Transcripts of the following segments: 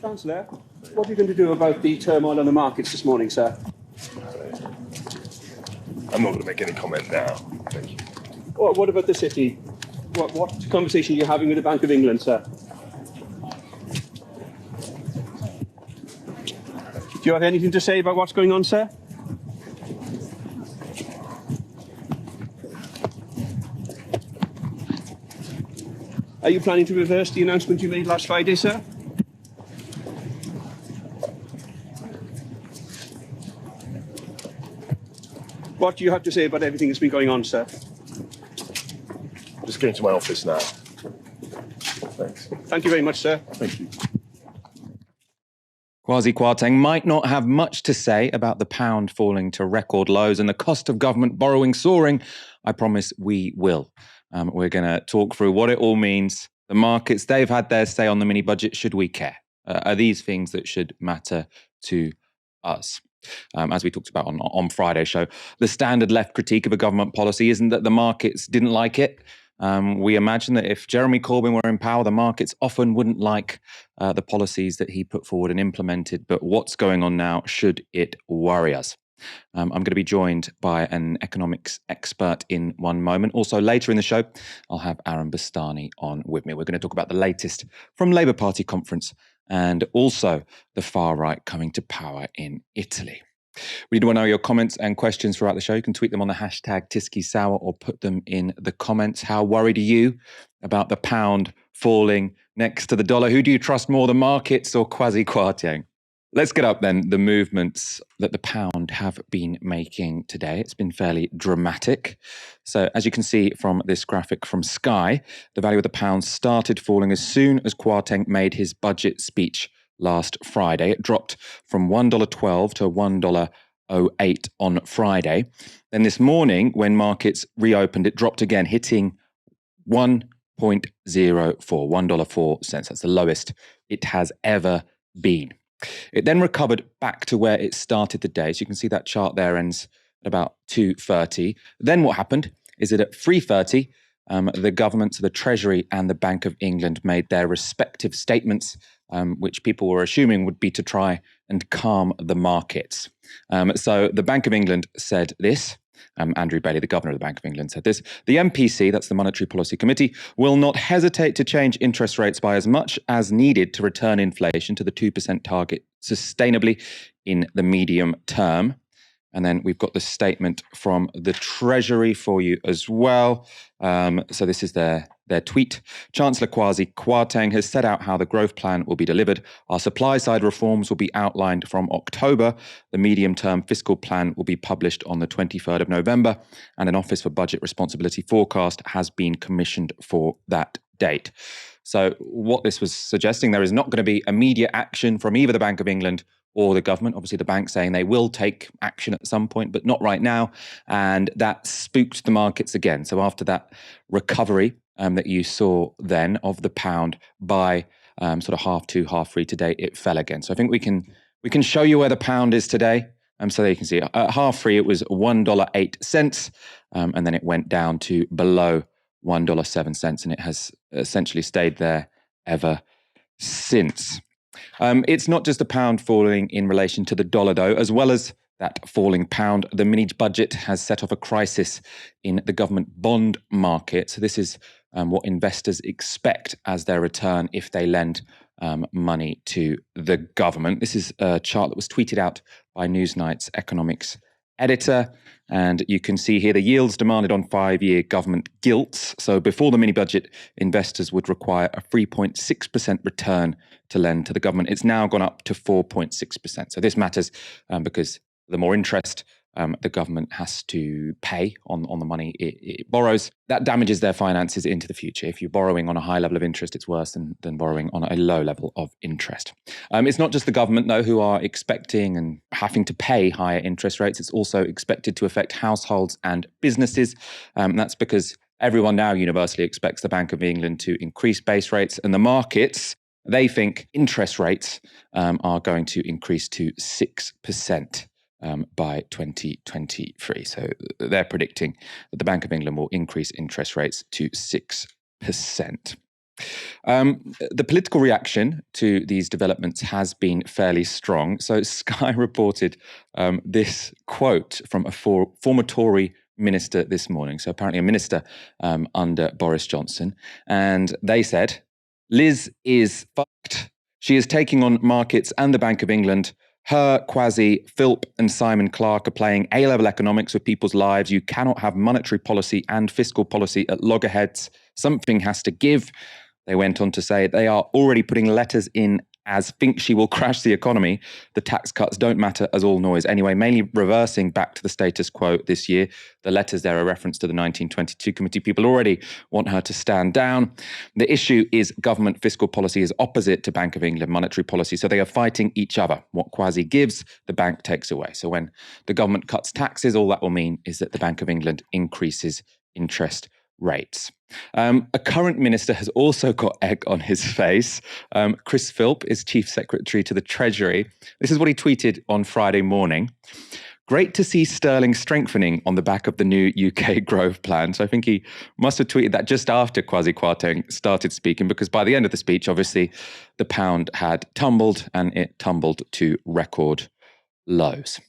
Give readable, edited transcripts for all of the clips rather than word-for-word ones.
Chancellor, what are you going to do about the turmoil on the markets this morning, sir? I'm not going to make any comment now. Thank you. Or what about the city? What conversation are you having with the Bank of England, sir? Do you have anything to say about what's going on, sir? Are you planning to reverse the announcement you made last Friday, sir? What do you have to say about everything that's been going on, sir? Just going to my office now. Thanks. Thank you very much, sir. Thank you. Kwarteng might not have much to say about the pound falling to record lows and the cost of government borrowing soaring. I promise we will. We're going to talk through what it all means. The markets, they've had their say on the mini budget. Should we care? Are these things that should matter to us? As we talked about on Friday's show, the standard left critique of a government policy isn't that the markets didn't like it. We imagine that if Jeremy Corbyn were in power, the markets often wouldn't like the policies that he put forward and implemented. But what's going on now, should it worry us? I'm going to be joined by an economics expert in one moment. Also, later in the show, I'll have Aaron Bastani on with me. We're going to talk about the latest from Labour Party conference and also the far right coming to power in Italy. We do want to know your comments and questions throughout the show. You can tweet them on the hashtag TiskiSour or put them in the comments. How worried are you about the pound falling next to the dollar? Who do you trust more, the markets or Kwarteng? Let's get up then the movements that the pound have been making today. It's been fairly dramatic. So as you can see from this graphic from Sky, the value of the pound started falling as soon as Kwarteng made his budget speech last Friday. It dropped from $1.12 to $1.08 on Friday. Then this morning, when markets reopened, it dropped again, hitting $1.04, $1.04. That's the lowest it has ever been. It then recovered back to where it started the day. So you can see that chart there ends at about 2:30. Then what happened is that at 3:30, the government, so the Treasury and the Bank of England made their respective statements, which people were assuming would be to try and calm the markets. So the Bank of England said this. Andrew Bailey, the governor of the Bank of England, said this: the MPC, that's the Monetary Policy Committee, will not hesitate to change interest rates by as much as needed to return inflation to the 2% target sustainably in the medium term. And then we've got the statement from the Treasury for you as well. So this is their tweet. Chancellor Kwasi Kwarteng has set out how the growth plan will be delivered. Our supply side reforms will be outlined from October. The medium-term fiscal plan will be published on the 23rd of November. And an Office for Budget Responsibility forecast has been commissioned for that date. So what this was suggesting, there is not going to be immediate action from either the Bank of England or the government. Obviously, the bank saying they will take action at some point, but not right now. And that spooked the markets again. So after that recovery that you saw then of the pound by sort of 2:30, 3:30 today, it fell again. So I think we can show you where the pound is today. So there you can see at 3:30 it was $1.08, and then it went down to below $1.07, and it has essentially stayed there ever since. It's not just the pound falling in relation to the dollar, though. As well as that falling pound, the mini budget has set off a crisis in the government bond market. So this is what investors expect as their return if they lend money to the government. This is a chart that was tweeted out by Newsnight's economics editor. And you can see here the yields demanded on 5-year government gilts. So before the mini budget, investors would require a 3.6% return to lend to the government. It's now gone up to 4.6%. So this matters because the more interest the government has to pay on the money it borrows, that damages their finances into the future. If you're borrowing on a high level of interest, it's worse than borrowing on a low level of interest. It's not just the government, though, who are expecting and having to pay higher interest rates. It's also expected to affect households and businesses. That's because everyone now universally expects the Bank of England to increase base rates, and the markets, they think interest rates are going to increase to 6%. By 2023. So they're predicting that the Bank of England will increase interest rates to 6%. The political reaction to these developments has been fairly strong. So Sky reported this quote from a former Tory minister this morning. So apparently a minister under Boris Johnson. And they said, Liz is fucked. She is taking on markets and the Bank of England. Her, Kwasi, Philp and Simon Clarke are playing A-level economics with people's lives. You cannot have monetary policy and fiscal policy at loggerheads. Something has to give. They went on to say they are already putting letters in as think she will crash the economy. The tax cuts don't matter as all noise. Anyway, mainly reversing back to the status quo this year. The letters there are reference to the 1922 committee. People already want her to stand down. The issue is government fiscal policy is opposite to Bank of England monetary policy. So they are fighting each other. What Kwasi gives, the bank takes away. So when the government cuts taxes, all that will mean is that the Bank of England increases interest rates. A current minister has also got egg on his face. Chris Philp is Chief Secretary to the Treasury. This is what he tweeted on Friday morning. Great to see sterling strengthening on the back of the new UK growth plan. So I think he must have tweeted that just after Kwasi Kwarteng started speaking, because by the end of the speech, obviously, the pound had tumbled and it tumbled to record lows.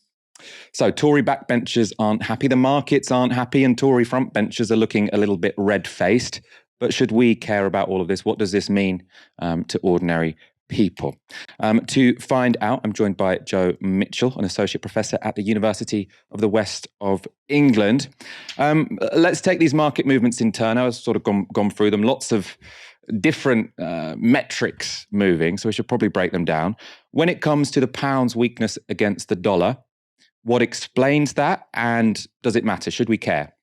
So Tory backbenchers aren't happy, the markets aren't happy, and Tory frontbenchers are looking a little bit red-faced. But should we care about all of this? What does this mean to ordinary people? To find out, I'm joined by Joe Mitchell, an associate professor at the University of the West of England. Let's take these market movements in turn. I've sort of gone through them. Lots of different metrics moving, so we should probably break them down. When it comes to the pound's weakness against the dollar, what explains that, and does it matter? Should we care?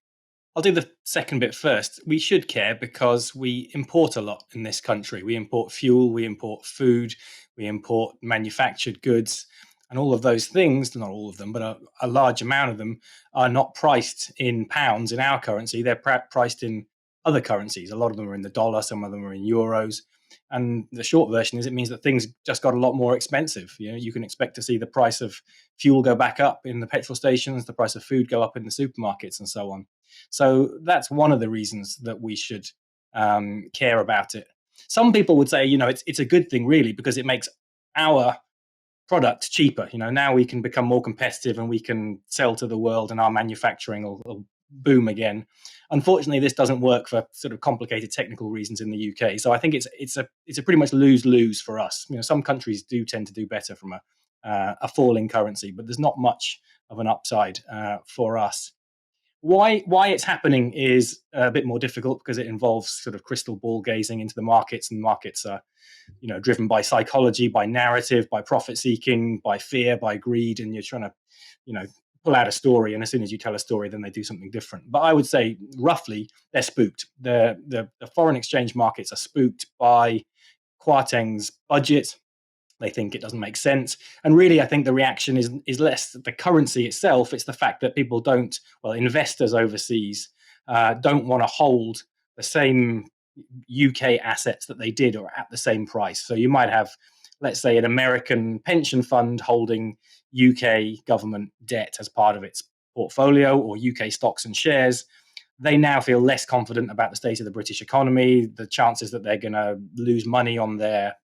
I'll do the second bit first. We should care because we import a lot in this country. We import fuel, we import food, we import manufactured goods, and all of those things, not all of them, but a large amount of them are not priced in pounds in our currency. They're priced in other currencies. A lot of them are in the dollar, some of them are in euros. And the short version is it means that things just got a lot more expensive. You know, you can expect to see the price of fuel go back up in the petrol stations, the price of food go up in the supermarkets, and so on. So that's one of the reasons that we should care about it. Some people would say, you know, it's a good thing really because it makes our product cheaper. You know, now we can become more competitive and we can sell to the world, and our manufacturing will boom again. Unfortunately, this doesn't work for sort of complicated technical reasons in the UK. So I think it's a pretty much lose-lose for us. You know, some countries do tend to do better from a falling currency, but there's not much of an upside for us. Why it's happening is a bit more difficult because it involves sort of crystal ball gazing into the markets, and markets are, you know, driven by psychology, by narrative, by profit seeking, by fear, by greed, and you're trying to, you know, pull out a story, and as soon as you tell a story, then they do something different. But I would say roughly they're spooked. The foreign exchange markets are spooked by Kwarteng's budget. They think it doesn't make sense. And really, I think the reaction is less the currency itself. It's the fact that people investors overseas don't want to hold the same UK assets that they did or at the same price. So you might have, let's say, an American pension fund holding UK government debt as part of its portfolio, or UK stocks and shares. They now feel less confident about the state of the British economy, the chances that they're going to lose money on their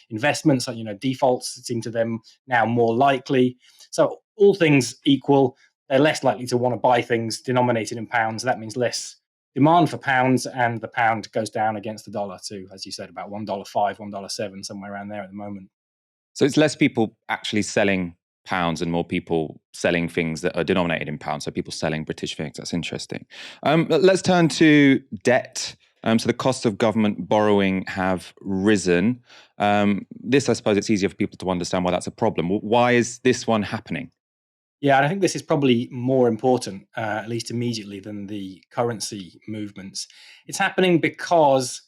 investments, you know, defaults seem to them now more likely. So all things equal, they're less likely to want to buy things denominated in pounds. That means less demand for pounds, and the pound goes down against the dollar to, as you said, about $1.05, $1.07, somewhere around there at the moment. So it's less people actually selling pounds and more people selling things that are denominated in pounds. So people selling British things. That's interesting. Let's turn to debt. So the cost of government borrowing have risen. This, I suppose, it's easier for people to understand why that's a problem. Why is this one happening? Yeah, and I think this is probably more important, at least immediately, than the currency movements. It's happening because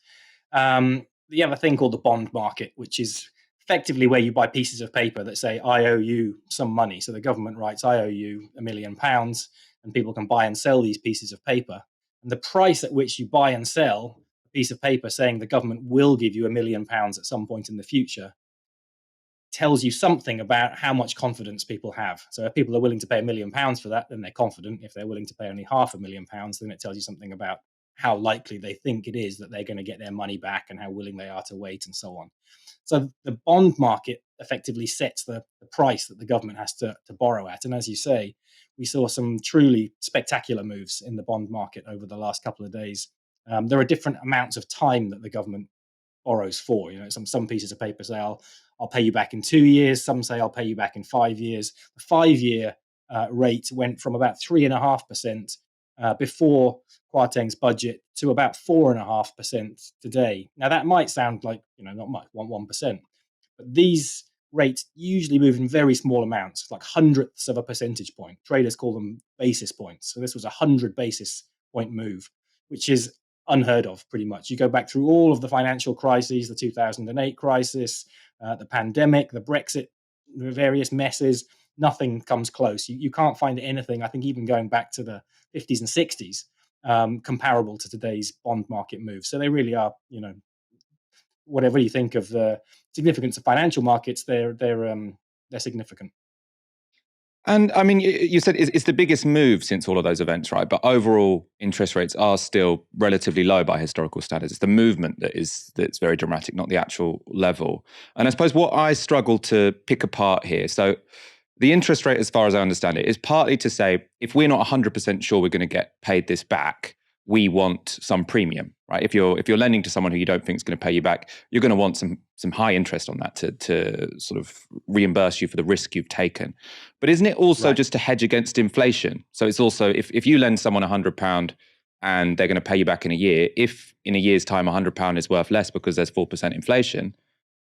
you have a thing called the bond market, which is effectively where you buy pieces of paper that say, I owe you some money. So the government writes, I owe you £1 million, and people can buy and sell these pieces of paper. And the price at which you buy and sell a piece of paper saying the government will give you £1 million at some point in the future tells you something about how much confidence people have. So if people are willing to pay £1 million for that, then they're confident. If they're willing to pay only £500,000, then it tells you something about how likely they think it is that they're going to get their money back and how willing they are to wait and so on. So the bond market effectively sets the price that the government has to borrow at. And as you say, we saw some truly spectacular moves in the bond market over the last couple of days. There are different amounts of time that the government borrows for. Some pieces of paper say I'll pay you back in 2 years. Some say I'll pay you back in 5 years. The 5-year rate went from about 3.5% before Kwarteng's budget to about 4.5% today. Now that might sound like not much, 1%, but these rates usually move in very small amounts, like hundredths of a percentage point. Traders call them basis points. So this was 100 basis point move, which is unheard of pretty much. You go back through all of the financial crises, the 2008 crisis, the pandemic, the Brexit, the various messes, nothing comes close. You can't find anything, I think even going back to the 50s and 60s, comparable to today's bond market move. So they really are, whatever you think of the significance of financial markets, they're significant. And I mean, you said it's the biggest move since all of those events, right? But overall, interest rates are still relatively low by historical standards. It's the movement that's very dramatic, not the actual level. And I suppose what I struggle to pick apart here, so the interest rate, as far as I understand it, is partly to say, if we're not 100% sure we're going to get paid this back, we want some premium, right? If you're lending to someone who you don't think is going to pay you back, you're going to want some high interest on that to sort of reimburse you for the risk you've taken. But isn't it also just to hedge against inflation? So it's also, if you lend someone £100 and they're going to pay you back in a year, if in a year's time £100 is worth less because there's 4% inflation,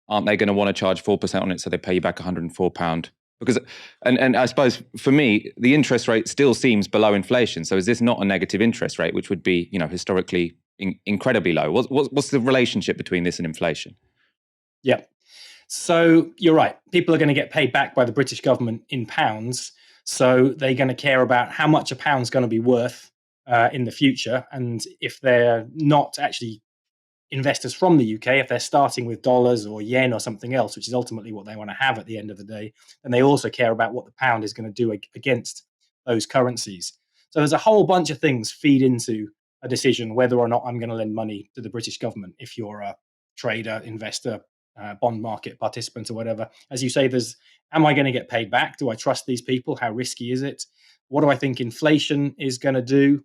aren't they going to want to charge 4% on it so they pay you back £104? Because, and I suppose for me, the interest rate still seems below inflation. So is this not a negative interest rate, which would be, historically incredibly low? What's the relationship between this and inflation? Yeah. So you're right. People are going to get paid back by the British government in pounds. So they're going to care about how much a pound's going to be worth in the future. And if they're not actually investors from the UK, if they're starting with dollars or yen or something else, which is ultimately what they want to have at the end of the day, then they also care about what the pound is going to do against those currencies. So there's a whole bunch of things feed into a decision whether or not I'm going to lend money to the British government. If you're a trader, investor, bond market participant or whatever, as you say, am I going to get paid back? Do I trust these people? How risky is it? What do I think inflation is going to do?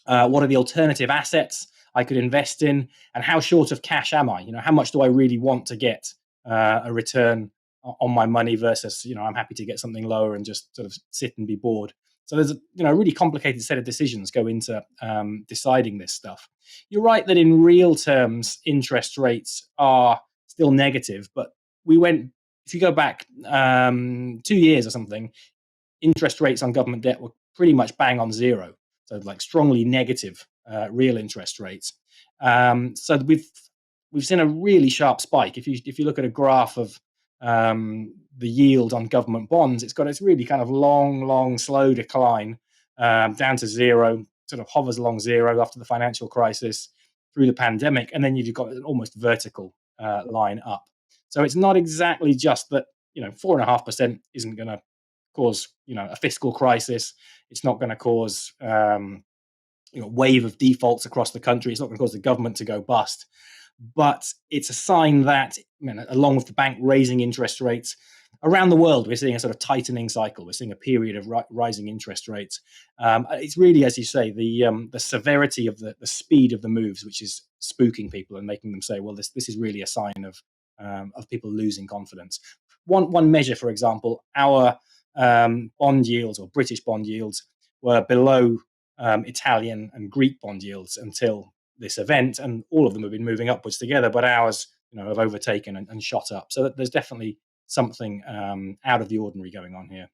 What are the alternative assets I could invest in, and how short of cash am I? How much do I really want to get a return on my money versus, I'm happy to get something lower and just sort of sit and be bored. So there's a really complicated set of decisions go into deciding this stuff. You're right that in real terms, interest rates are still negative, but if you go back 2 years or something, interest rates on government debt were pretty much bang on zero. So like strongly negative real interest rates. So we've seen a really sharp spike. If you look at a graph of the yield on government bonds, it's got this really kind of long, slow decline down to zero, sort of hovers along zero after the financial crisis through the pandemic, and then you've got an almost vertical line up. So it's not exactly just that 4.5% isn't going to cause a fiscal crisis. It's not going to cause wave of defaults across the country. It's not going to cause the government to go bust, but it's a sign that along with the bank raising interest rates around the world, we're seeing a sort of tightening cycle. We're seeing a period of rising interest rates. It's really, as you say, the severity of the speed of the moves, which is spooking people and making them say, well, this is really a sign of people losing confidence. One measure, for example, our bond yields or British bond yields were below Italian and Greek bond yields until this event, and all of them have been moving upwards together, but ours have overtaken and shot up. So there's definitely something out of the ordinary going on here.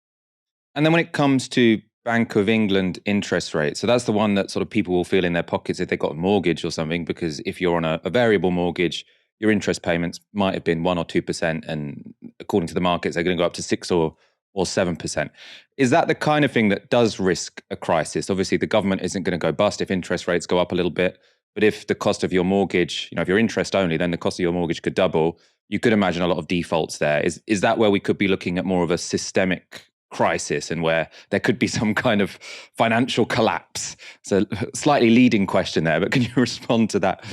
And then when it comes to Bank of England interest rate, so that's the one that sort of people will feel in their pockets if they've got a mortgage or something, because if you're on a variable mortgage, your interest payments might have been 1 or 2%, and according to the markets, they're going to go up to 6 or 7%. Is that the kind of thing that does risk a crisis? Obviously, the government isn't going to go bust if interest rates go up a little bit. But if the cost of your mortgage, if you're interest only, then the cost of your mortgage could double. You could imagine a lot of defaults there. Is that where we could be looking at more of a systemic crisis and where there could be some kind of financial collapse. So slightly leading question there, but can you respond to that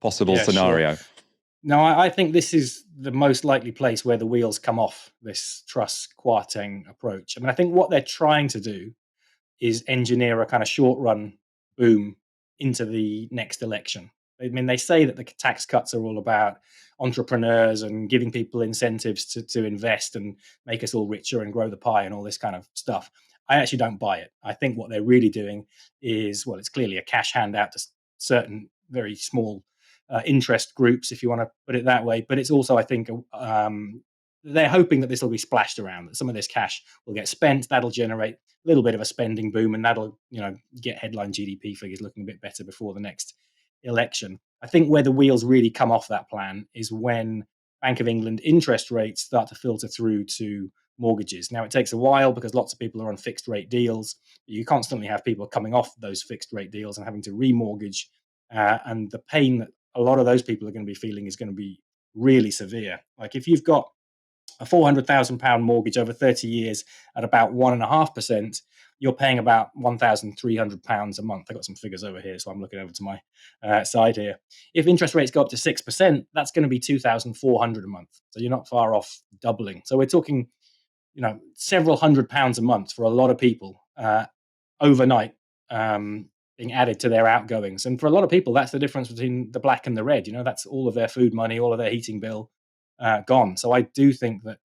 possible scenario? Sure. No, I think this is the most likely place where the wheels come off this Truss Kwarteng approach. I mean, I think what they're trying to do is engineer a kind of short run boom into the next election. I mean, they say that the tax cuts are all about entrepreneurs and giving people incentives to invest and make us all richer and grow the pie and all this kind of stuff. I actually don't buy it. I think what they're really doing is, well, it's clearly a cash handout to certain very small interest groups, if you want to put it that way. But it's also, I think, they're hoping that this will be splashed around, that some of this cash will get spent. That'll generate a little bit of a spending boom, and that'll, get headline GDP figures looking a bit better before the next election. I think where the wheels really come off that plan is when Bank of England interest rates start to filter through to mortgages. Now, it takes a while because lots of people are on fixed rate deals. You constantly have people coming off those fixed rate deals and having to remortgage. And the pain that a lot of those people are going to be feeling is going to be really severe. Like if you've got a £400,000 mortgage over 30 years at about 1.5%, you're paying about £1,300 a month. I've got some figures over here, so I'm looking over to my side here. If interest rates go up to 6%, that's going to be £2,400 a month. So you're not far off doubling. So we're talking, several £100s a month for a lot of people overnight being added to their outgoings. And for a lot of people, that's the difference between the black and the red. That's all of their food money, all of their heating bill gone. So I do think that,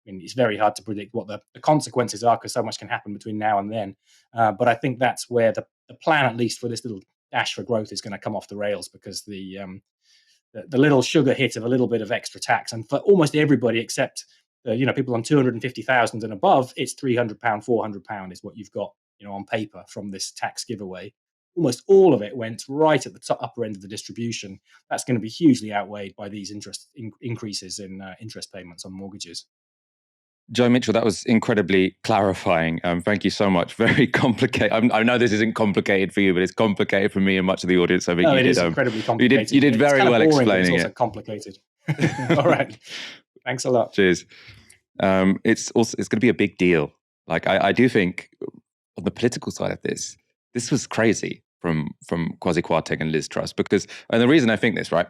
it's very hard to predict what the consequences are because so much can happen between now and then. But I think that's where the plan, at least for this little dash for growth, is going to come off the rails because the little sugar hit of a little bit of extra tax, and for almost everybody except people on 250,000 and above, it's £300, £400 is what you've got on paper from this tax giveaway. Almost all of it went right at the upper end of the distribution. That's going to be hugely outweighed by these increases in interest payments on mortgages. Joe Mitchell, that was incredibly clarifying. Thank you so much. Very complicated. I know this isn't complicated for you, but it's complicated for me and much of the audience. I think it is incredibly complicated. You did very well explaining it. It's also complicated. All right. Thanks a lot. Cheers. It's going to be a big deal. Like I do think on the political side of this was crazy from Kwasi Kwarteng and Liz Truss and the reason I think this, right?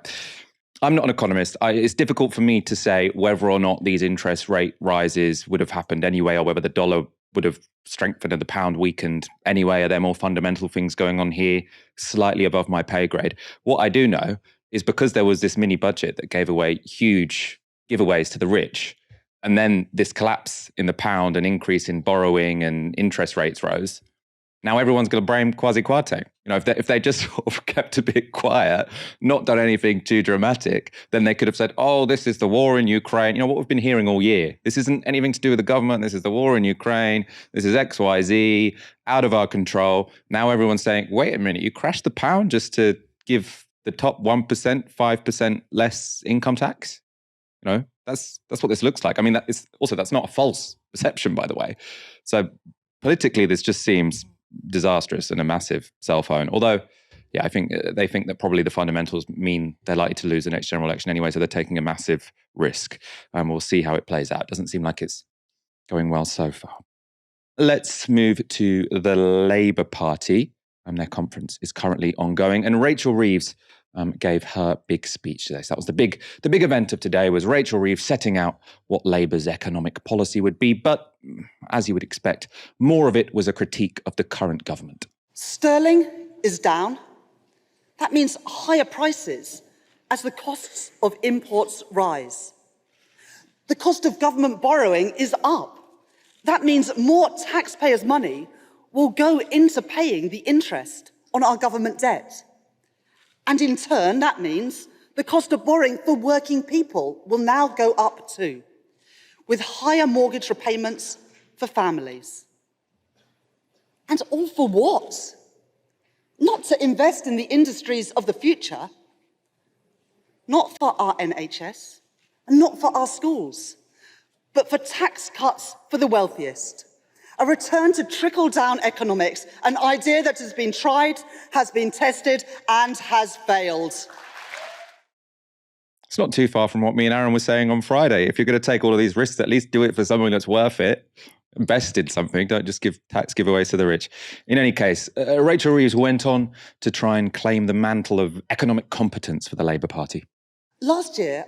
I'm not an economist. It's difficult for me to say whether or not these interest rate rises would have happened anyway, or whether the dollar would have strengthened and the pound weakened anyway. Are there more fundamental things going on here, slightly above my pay grade? What I do know is because there was this mini budget that gave away huge giveaways to the rich, and then this collapse in the pound and increase in borrowing and interest rates rose, now everyone's going to blame Kwasi Kwarteng. If they just sort of kept a bit quiet, not done anything too dramatic, then they could have said, oh, this is the war in Ukraine. What we've been hearing all year. This isn't anything to do with the government. This is the war in Ukraine. This is XYZ, out of our control. Now everyone's saying, wait a minute, you crashed the pound just to give the top 1%, 5% less income tax? That's what this looks like. I mean, that's not a false perception, by the way. So politically, this just seems disastrous and a massive cell phone. Although, I think they think that probably the fundamentals mean they're likely to lose the next general election anyway, so they're taking a massive risk. We'll see how it plays out. Doesn't seem like it's going well so far. Let's move to the Labour Party. Their conference is currently ongoing, and Rachel Reeves gave her big speech today. So that was the big event of today, was Rachel Reeves setting out what Labour's economic policy would be. But as you would expect, more of it was a critique of the current government. Sterling is down. That means higher prices as the costs of imports rise. The cost of government borrowing is up. That means more taxpayers' money will go into paying the interest on our government debt. And in turn, that means the cost of borrowing for working people will now go up too, with higher mortgage repayments for families. And all for what? Not to invest in the industries of the future, not for our NHS, and not for our schools, but for tax cuts for the wealthiest. A return to trickle-down economics, an idea that has been tried, has been tested, and has failed. It's not too far from what me and Aaron were saying on Friday. If you're going to take all of these risks, at least do it for something that's worth it. invest in something. Don't just give tax giveaways to the rich. In any case, Rachel Reeves went on to try and claim the mantle of economic competence for the Labour Party. Last year,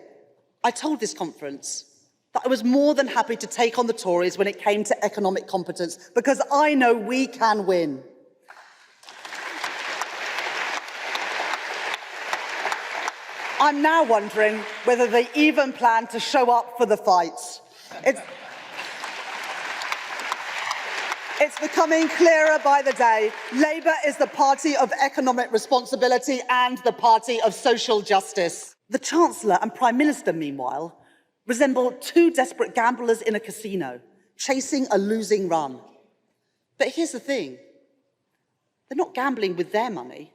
I told this conference that I was more than happy to take on the Tories when it came to economic competence, because I know we can win. I'm now wondering whether they even plan to show up for the fights. It's becoming clearer by the day. Labour is the party of economic responsibility and the party of social justice. The Chancellor and Prime Minister, meanwhile, resemble two desperate gamblers in a casino, chasing a losing run. But here's the thing. They're not gambling with their money.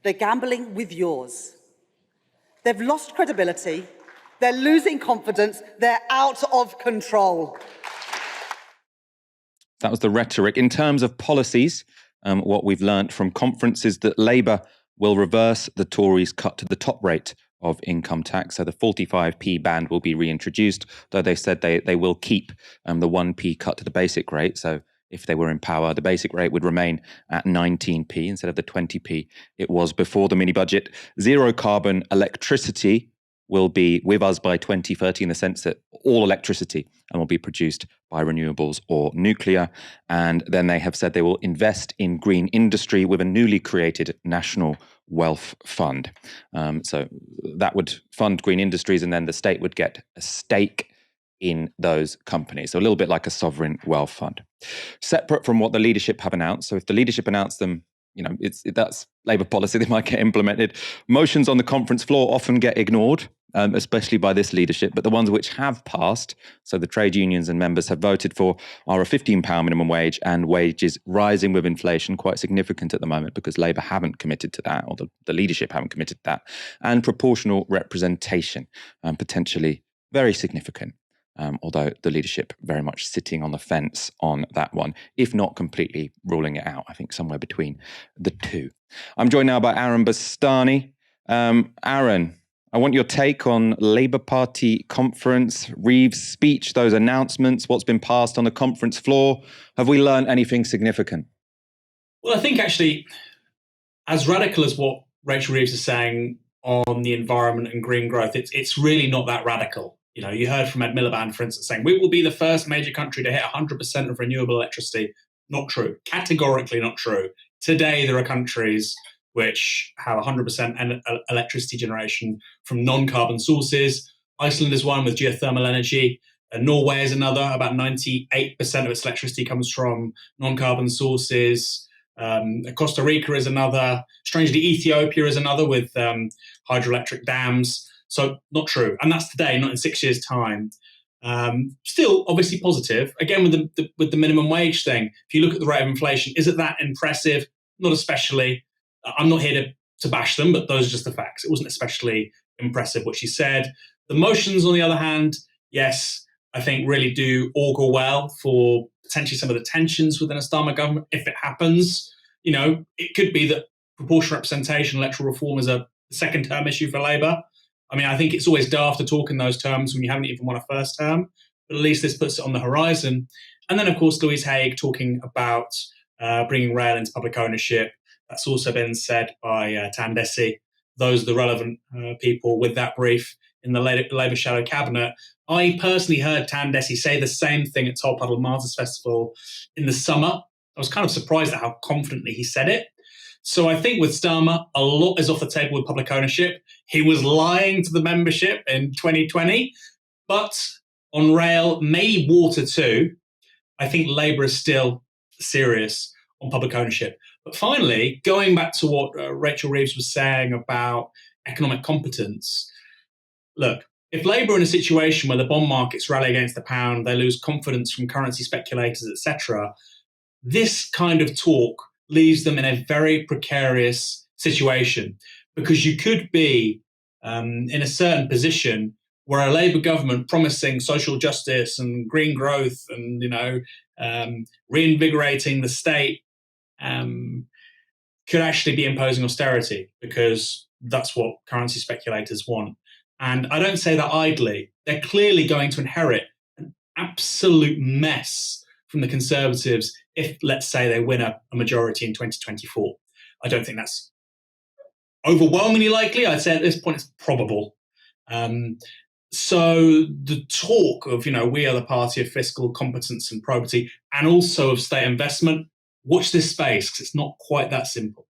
They're gambling with yours. They've lost credibility. They're losing confidence. They're out of control. That was the rhetoric. In terms of policies, what we've learnt from conferences that Labour will reverse the Tories' cut to the top rate of income tax. So the 45p band will be reintroduced, though they said they will keep the 1p cut to the basic rate. So if they were in power, the basic rate would remain at 19p instead of the 20p it was before the mini budget. Zero carbon electricity will be with us by 2030 in the sense that all electricity will be produced by renewables or nuclear. And then they have said they will invest in green industry with a newly created national wealth fund. So that would fund green industries, and then the state would get a stake in those companies. So a little bit like a sovereign wealth fund. Separate from what the leadership have announced. So if the leadership announced them, that's Labour policy, they might get implemented. Motions on the conference floor often get ignored, especially by this leadership, but the ones which have passed, so the trade unions and members have voted for, are a £15 minimum wage and wages rising with inflation, quite significant at the moment because Labour haven't committed to that, or the leadership haven't committed to that, and proportional representation, potentially very significant. Although the leadership very much sitting on the fence on that one, if not completely ruling it out. I think somewhere between the two. I'm joined now by Aaron Bastani. Aaron, I want your take on Labour Party conference, Reeves' speech, those announcements, what's been passed on the conference floor. Have we learned anything significant? Well, I think actually, as radical as what Rachel Reeves is saying on the environment and green growth, it's really not that radical. You heard from Ed Miliband, for instance, saying we will be the first major country to hit 100% of renewable electricity. Not true. Categorically not true. Today, there are countries which have 100% electricity generation from non-carbon sources. Iceland is one with geothermal energy. Norway is another. About 98% of its electricity comes from non-carbon sources. Costa Rica is another. Strangely, Ethiopia is another with hydroelectric dams. So not true. And that's today, not in 6 years' time. Still, obviously positive. Again, with the minimum wage thing, if you look at the rate of inflation, is it that impressive? Not especially. I'm not here to bash them, but those are just the facts. It wasn't especially impressive what she said. The motions, on the other hand, yes, I think really do augur well for potentially some of the tensions within a Starmer government if it happens. It could be that proportional representation, electoral reform is a second-term issue for Labour. I mean, I think it's always daft to talk in those terms when you haven't even won a first term, but at least this puts it on the horizon. And then, of course, Louise Haigh talking about bringing rail into public ownership. That's also been said by Tandesi. Those are the relevant people with that brief in the Labour Shadow Cabinet. I personally heard Tandesi say the same thing at Tolpuddle Martyrs Festival in the summer. I was kind of surprised at how confidently he said it. So I think with Starmer, a lot is off the table with public ownership. He was lying to the membership in 2020. But on rail, maybe water too, I think Labour is still serious on public ownership. But finally, going back to what Rachel Reeves was saying about economic competence, look, if Labour are in a situation where the bond markets rally against the pound, they lose confidence from currency speculators, etc., this kind of talk leaves them in a very precarious situation, because you could be in a certain position where a Labour government promising social justice and green growth and reinvigorating the state could actually be imposing austerity, because that's what currency speculators want. And I don't say that idly. They're clearly going to inherit an absolute mess from the Conservatives if, let's say, they win a majority in 2024. I don't think that's overwhelmingly likely. I'd say at this point it's probable. So the talk of, we are the party of fiscal competence and probity, and also of state investment, watch this space, because it's not quite that simple.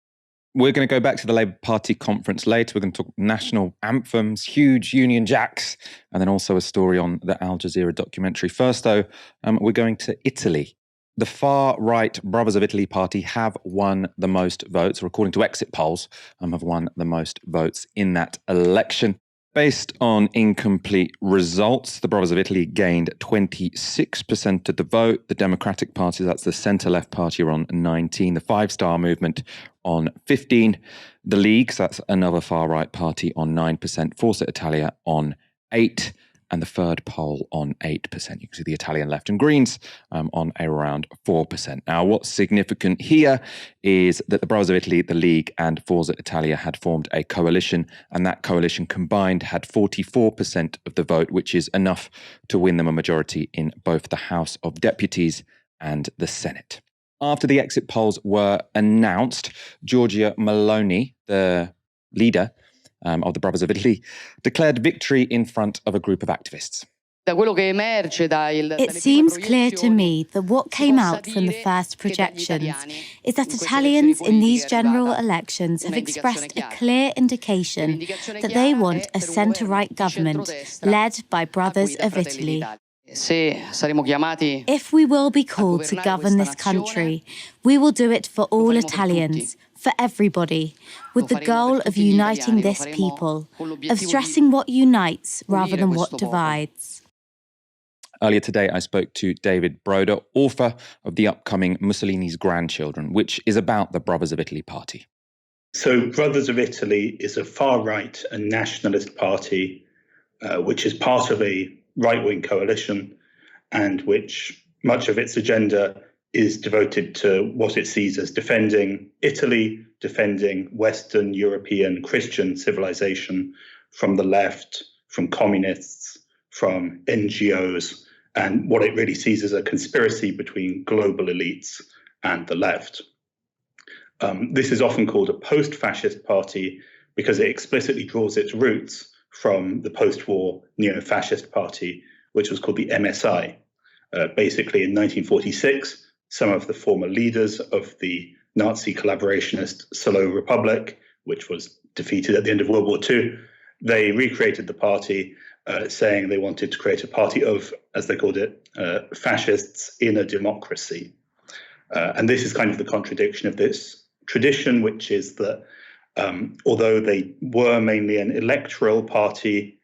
We're going to go back to the Labour Party conference later. We're going to talk national anthems, huge Union Jacks, and then also a story on the Al Jazeera documentary. First, though, we're going to Italy. The far-right Brothers of Italy party have won the most votes, or according to exit polls, have won the most votes in that election. Based on incomplete results, the Brothers of Italy gained 26% of the vote. The Democratic Party, that's the centre-left party, are on 19%. The Five Star Movement on 15%. The League, so that's another far-right party, on 9%. Forza Italia on 8%. And the third poll on 8%. You can see the Italian Left and Greens on around 4%. Now, what's significant here is that the Brothers of Italy, the League, and Forza Italia had formed a coalition, and that coalition combined had 44% of the vote, which is enough to win them a majority in both the House of Deputies and the Senate. After the exit polls were announced, Giorgia Meloni, the leader of the Brothers of Italy, declared victory in front of a group of activists. It seems clear to me that what came out from the first projections is that Italians in these general elections have expressed a clear indication that they want a centre-right government led by Brothers of Italy. If we will be called to govern this country, we will do it for all Italians, for everybody, with the goal of uniting this people, of stressing what unites rather than what divides. Earlier today, I spoke to David Broder, author of the upcoming Mussolini's Grandchildren, which is about the Brothers of Italy party. So Brothers of Italy is a far-right and nationalist party, which is part of a right-wing coalition, and which much of its agenda is devoted to what it sees as defending Italy, defending Western European Christian civilization from the left, from communists, from NGOs, and what it really sees as a conspiracy between global elites and the left. This is often called a post-fascist party because it explicitly draws its roots from the post-war neo-fascist party, which was called the MSI. Basically, in 1946, some of the former leaders of the Nazi collaborationist Salo Republic, which was defeated at the end of World War II, they recreated the party, saying they wanted to create a party of, as they called it, fascists in a democracy. And this is kind of the contradiction of this tradition, which is that although they were mainly an electoral party,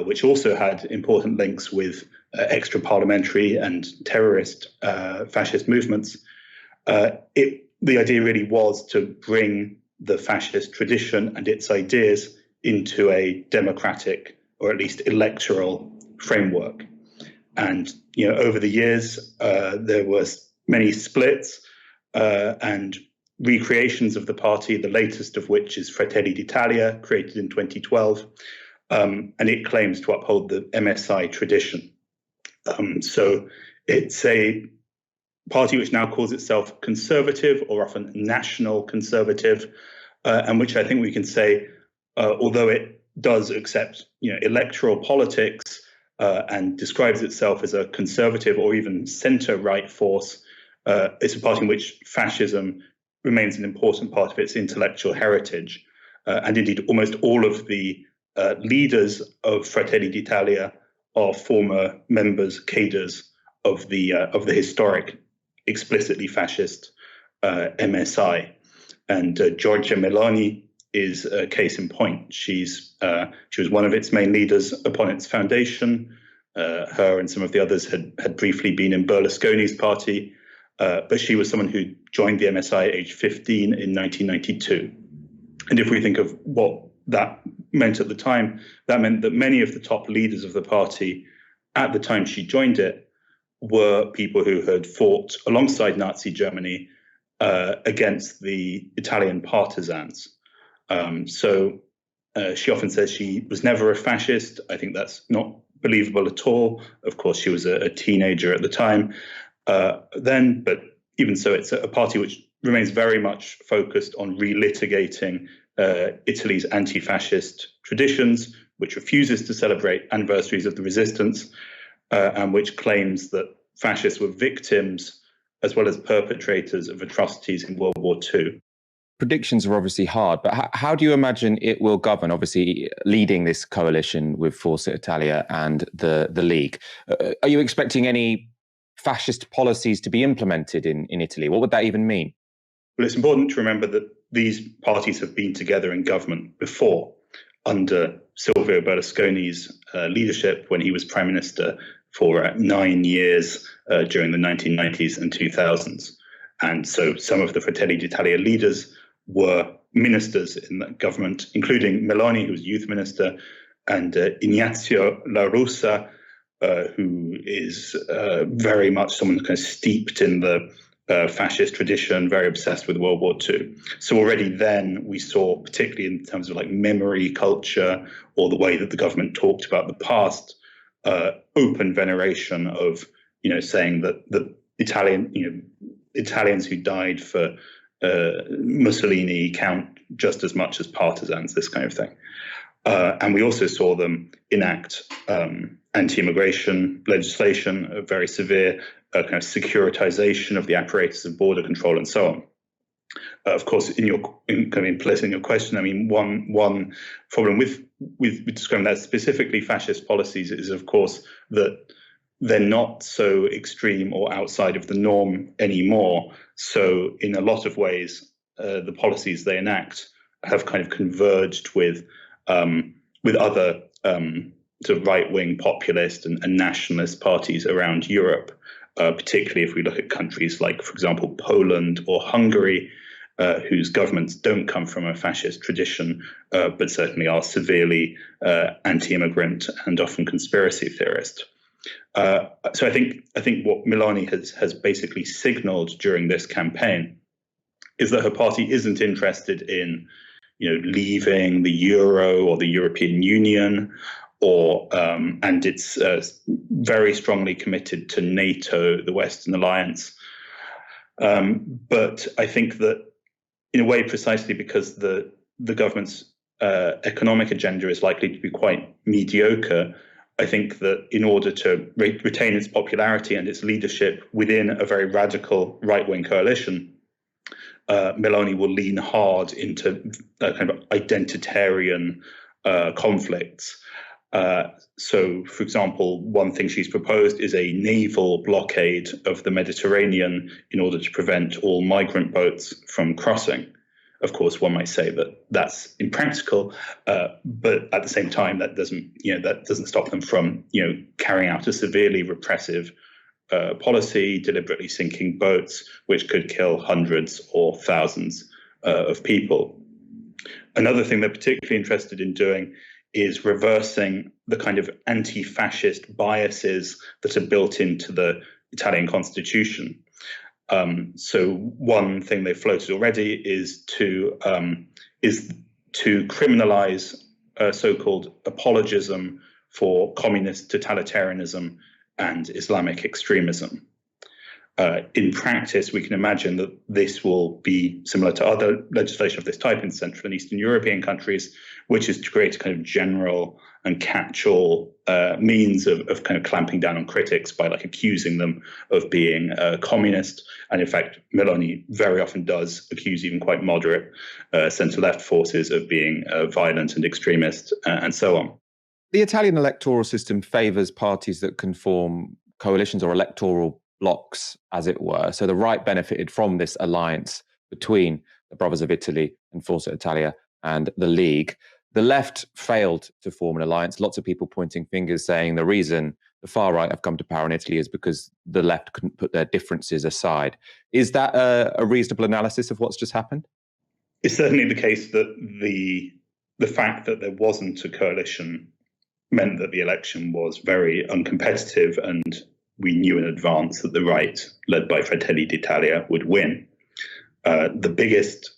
which also had important links with extra-parliamentary and terrorist fascist movements, the idea really was to bring the fascist tradition and its ideas into a democratic, or at least electoral, framework. And over the years, there was many splits and recreations of the party, the latest of which is Fratelli d'Italia, created in 2012, and it claims to uphold the MSI tradition. So it's a party which now calls itself conservative, or often national conservative, and which I think we can say, although it does accept electoral politics and describes itself as a conservative or even centre-right force, it's a party in which fascism remains an important part of its intellectual heritage. And indeed, almost all of the leaders of Fratelli d'Italia are former members, cadres of the historic, explicitly fascist MSI. And Giorgia Meloni is a case in point. She was one of its main leaders upon its foundation. Her and some of the others had briefly been in Berlusconi's party, but she was someone who joined the MSI at age 15 in 1992. And if we think of what that meant at the time, that meant that many of the top leaders of the party at the time she joined it were people who had fought alongside Nazi Germany against the Italian partisans. So she often says she was never a fascist. I think that's not believable at all. Of course, she was a teenager at the time. then, but even so, it's a party which remains very much focused on relitigating Italy's anti-fascist traditions, which refuses to celebrate anniversaries of the resistance, and which claims that fascists were victims as well as perpetrators of atrocities in World War II. Predictions are obviously hard, but how do you imagine it will govern, obviously leading this coalition with Forza Italia and the League? Are you expecting any fascist policies to be implemented in Italy? What would that even mean? Well, it's important to remember that these parties have been together in government before, under Silvio Berlusconi's leadership when he was prime minister for 9 years during the 1990s and 2000s. And so some of the Fratelli d'Italia leaders were ministers in that government, including Meloni, who was youth minister, and Ignazio La Russa, who is very much someone kind of steeped in the fascist tradition, very obsessed with World War II. So already then we saw, particularly in terms of like memory culture or the way that the government talked about the past, open veneration of, saying that the Italians who died for Mussolini count just as much as partisans, this kind of thing. And we also saw them enact anti-immigration legislation, a very severe kind of securitization of the apparatus of border control and so on. Of course, kind of implicit in your question, I mean, one problem with describing that specifically fascist policies is, of course, that they're not so extreme or outside of the norm anymore. So in a lot of ways, the policies they enact have kind of converged with other sort of right-wing populist and nationalist parties around Europe, particularly if we look at countries like, for example, Poland or Hungary, whose governments don't come from a fascist tradition, but certainly are severely anti-immigrant and often conspiracy theorist. So I think what Meloni has basically signaled during this campaign is that her party isn't interested in, leaving the euro or the European Union, and it's very strongly committed to NATO, the Western Alliance. But I think that, in a way, precisely because the government's economic agenda is likely to be quite mediocre, I think that in order to retain its popularity and its leadership within a very radical right-wing coalition, Meloni will lean hard into kind of identitarian conflicts. So, for example, one thing she's proposed is a naval blockade of the Mediterranean in order to prevent all migrant boats from crossing. Of course, one might say that that's impractical, but at the same time, that doesn't stop them from carrying out a severely repressive policy, deliberately sinking boats, which could kill hundreds or thousands of people. Another thing they're particularly interested in doing is reversing the kind of anti-fascist biases that are built into the Italian constitution. So one thing they floated already is to criminalize so-called apologism for communist totalitarianism and Islamic extremism. In practice, we can imagine that this will be similar to other legislation of this type in Central and Eastern European countries, which is to create a kind of general and catch-all means of kind of clamping down on critics by accusing them of being communist. And in fact, Meloni very often does accuse even quite moderate centre-left forces of being violent and extremist and so on. The Italian electoral system favours parties that can form coalitions or electoral blocs, as it were. So the right benefited from this alliance between the Brothers of Italy and Forza Italia and the League. The left failed to form an alliance. Lots of people pointing fingers saying the reason the far right have come to power in Italy is because the left couldn't put their differences aside. Is that a reasonable analysis of what's just happened? It's certainly the case that the fact that there wasn't a coalition meant that the election was very uncompetitive, and we knew in advance that the right, led by Fratelli d'Italia, would win. The biggest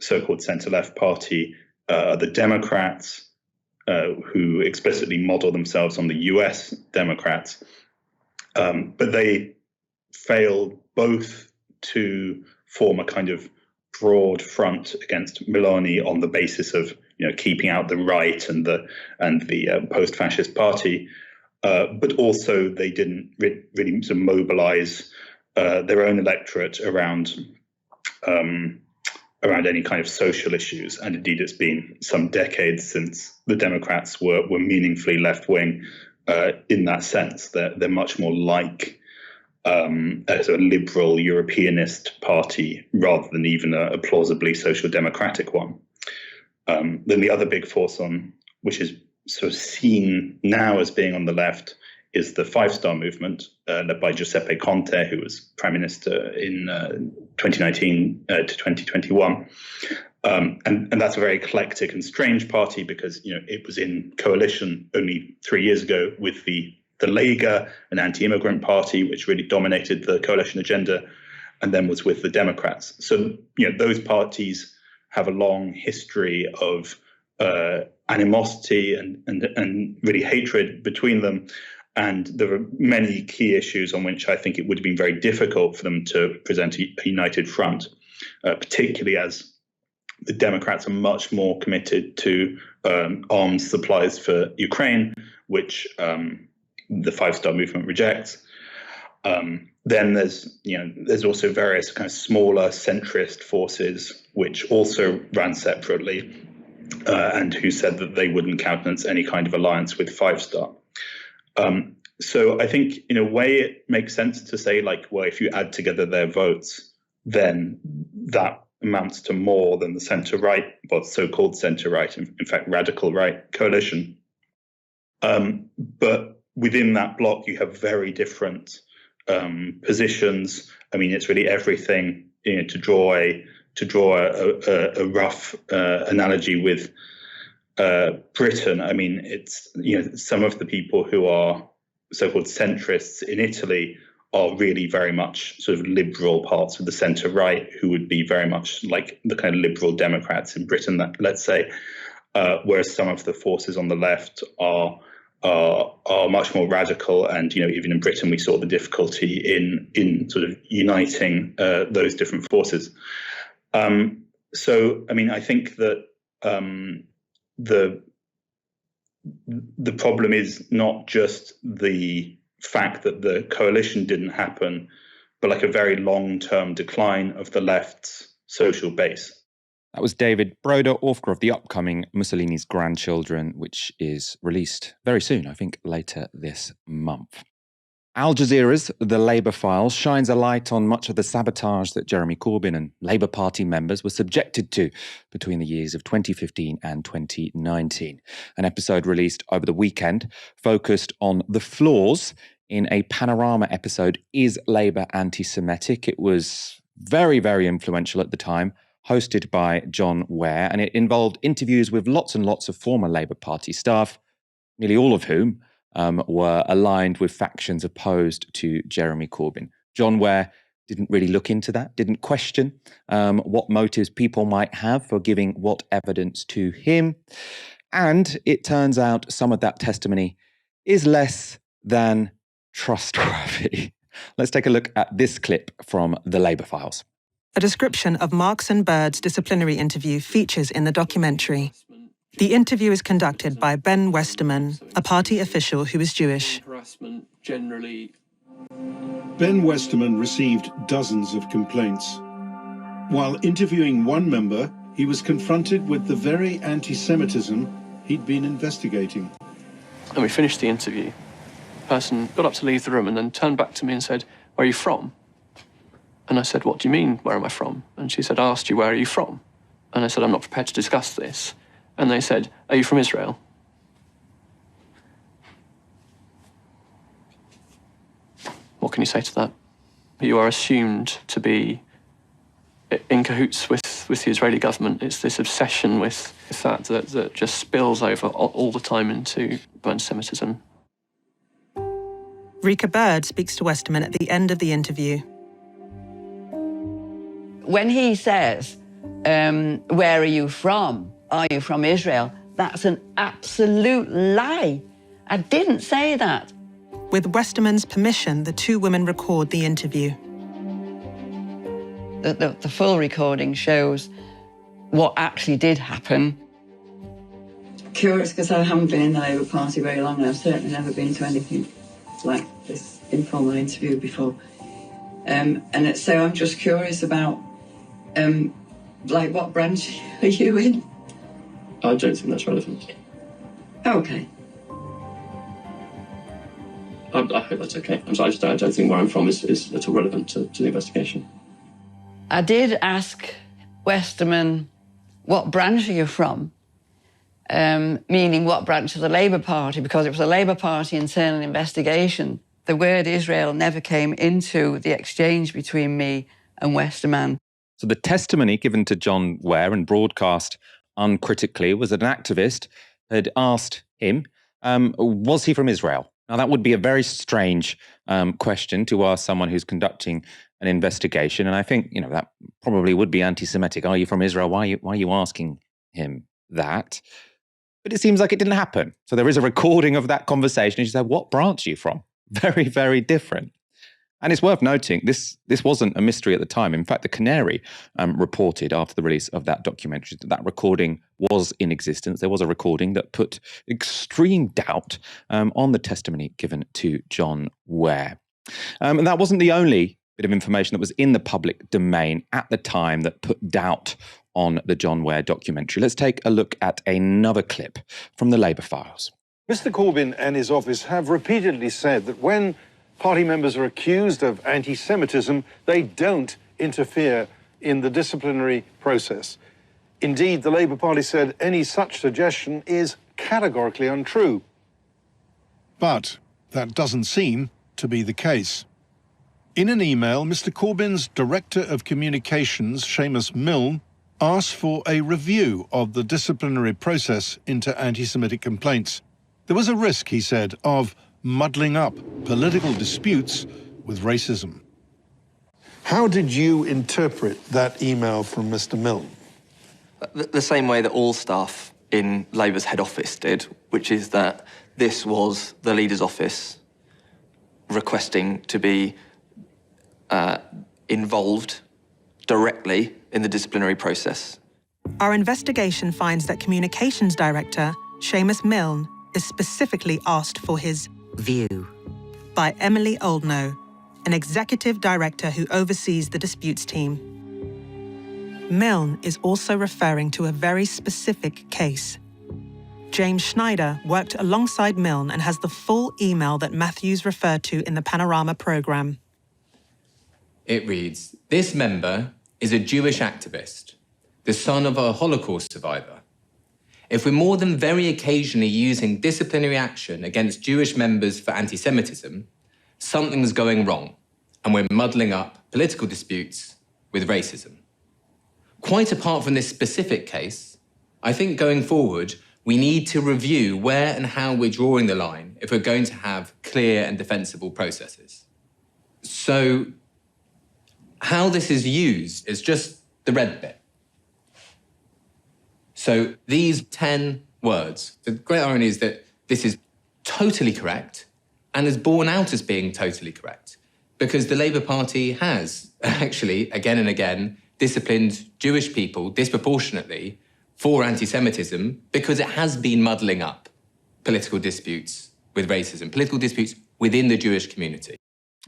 so-called centre-left party are the Democrats, who explicitly model themselves on the US Democrats. But they failed both to form a kind of broad front against Meloni on the basis of keeping out the right and the post-fascist party, but also they didn't really sort of mobilise their own electorate around any kind of social issues. And indeed, it's been some decades since the Democrats were meaningfully left-wing in that sense. They're much more like a sort of liberal Europeanist party rather than even a plausibly social democratic one. Then the other big force which is sort of seen now as being on the left is the Five Star movement, led by Giuseppe Conte, who was prime minister in 2019 to 2021. And that's a very eclectic and strange party because it was in coalition only 3 years ago with the Lega, an anti-immigrant party, which really dominated the coalition agenda, and then was with the Democrats. So those parties have a long history of animosity and really hatred between them. And there are many key issues on which I think it would have been very difficult for them to present a united front, particularly as the Democrats are much more committed to arms supplies for Ukraine, which the Five Star movement rejects. Then there's also various kind of smaller centrist forces which also ran separately and who said that they wouldn't countenance any kind of alliance with Five Star. So I think in a way it makes sense to say if you add together their votes, then that amounts to more than the centre-right, well, so-called centre-right, in fact, radical right coalition. But within that bloc, you have very different positions. I mean, it's really everything. To draw a rough analogy with Britain. I mean, it's some of the people who are so-called centrists in Italy are really very much sort of liberal parts of the centre-right, who would be very much like the kind of liberal Democrats in Britain, let's say, whereas some of the forces on the left are much more radical. And even in Britain, we saw the difficulty in sort of uniting those different forces. So, I mean, I think that the problem is not just the fact that the coalition didn't happen, but a very long-term decline of the left's social base. That was David Broder, author of the upcoming Mussolini's Grandchildren, which is released very soon, I think later this month. Al Jazeera's The Labour Files shines a light on much of the sabotage that Jeremy Corbyn and Labour Party members were subjected to between the years of 2015 and 2019. An episode released over the weekend focused on the flaws in a Panorama episode, Is Labour Anti-Semitic? It was very, very influential at the time, hosted by John Ware, and it involved interviews with lots and lots of former Labour Party staff, nearly all of whom were aligned with factions opposed to Jeremy Corbyn. John Ware didn't really look into that, didn't question what motives people might have for giving what evidence to him. And it turns out some of that testimony is less than trustworthy. Let's take a look at this clip from The Labour Files. A description of Marks and Bird's disciplinary interview features in the documentary. The interview is conducted by Ben Westerman, a party official who is Jewish. Ben Westerman received dozens of complaints. While interviewing one member, he was confronted with the very anti-Semitism he'd been investigating. And we finished the interview. The person got up to leave the room and then turned back to me and said, "Where are you from?" And I said, "What do you mean, where am I from?" And she said, "I asked you, where are you from?" And I said, "I'm not prepared to discuss this." And they said, "Are you from Israel?" What can you say to that? You are assumed to be in cahoots with the Israeli government. It's this obsession with that just spills over all the time into anti-Semitism. Rika Bird speaks to Westerman at the end of the interview. When he says, "Where are you from? Are you from Israel?" That's an absolute lie. I didn't say that. With Westerman's permission, the two women record the interview. The full recording shows what actually did happen. Curious because I haven't been in the Labour Party very long, and I've certainly never been to anything like this informal interview before. So I'm just curious about, what branch are you in? I don't think that's relevant. Okay. I hope that's okay. I don't think where I'm from is at all relevant to the investigation. I did ask Westerman, what branch are you from? Meaning what branch of the Labour Party, because it was a Labour Party internal investigation. The word Israel never came into the exchange between me and Westerman. So the testimony given to John Ware and broadcast uncritically was that an activist had asked him, was he from Israel? Now, that would be a very strange question to ask someone who's conducting an investigation. And I think, that probably would be anti-Semitic. Are you from Israel? Why are you asking him that? But it seems like it didn't happen. So there is a recording of that conversation. And she said, what branch are you from? Very, very different. And it's worth noting, this wasn't a mystery at the time. In fact, the Canary reported after the release of that documentary that recording was in existence. There was a recording that put extreme doubt on the testimony given to John Ware. And that wasn't the only bit of information that was in the public domain at the time that put doubt on the John Ware documentary. Let's take a look at another clip from the Labour files. Mr. Corbyn and his office have repeatedly said that when party members are accused of anti-Semitism, they don't interfere in the disciplinary process. Indeed, the Labour Party said any such suggestion is categorically untrue. But that doesn't seem to be the case. In an email, Mr. Corbyn's Director of Communications, Seamus Milne, asked for a review of the disciplinary process into anti-Semitic complaints. There was a risk, he said, of muddling up political disputes with racism. How did you interpret that email from Mr. Milne? The same way that all staff in Labour's head office did, which is that this was the leader's office requesting to be involved directly in the disciplinary process. Our investigation finds that Communications Director Seamus Milne is specifically asked for his view by Emily Oldknow, an executive director who oversees the disputes team. Milne is also referring to a very specific case. James Schneider worked alongside Milne and has the full email that Matthews referred to in the Panorama programme. It reads, "This member is a Jewish activist, the son of a Holocaust survivor. If we're more than very occasionally using disciplinary action against Jewish members for anti-Semitism, something's going wrong, and we're muddling up political disputes with racism. Quite apart from this specific case, I think going forward, we need to review where and how we're drawing the line if we're going to have clear and defensible processes." So how this is used is just the red bit. So these 10 words, the great irony is that this is totally correct and is borne out as being totally correct because the Labour Party has actually, again and again, disciplined Jewish people disproportionately for anti-Semitism because it has been muddling up political disputes with racism, political disputes within the Jewish community.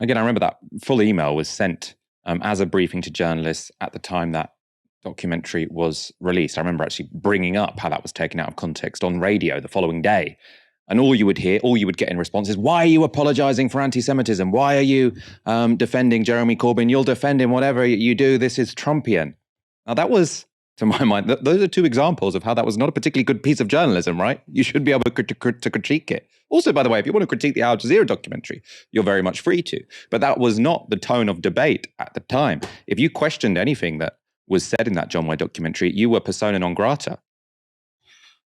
Again, I remember that full email was sent as a briefing to journalists at the time that documentary was released. I remember actually bringing up how that was taken out of context on radio the following day. And all you would get in response is, why are you apologising for anti-Semitism? Why are you defending Jeremy Corbyn? You'll defend him, whatever you do. This is Trumpian. Now that was, to my mind, those are two examples of how that was not a particularly good piece of journalism, right? You should be able to critique it. Also, by the way, if you want to critique the Al Jazeera documentary, you're very much free to. But that was not the tone of debate at the time. If you questioned anything that was said in that John Ware documentary, you were persona non grata.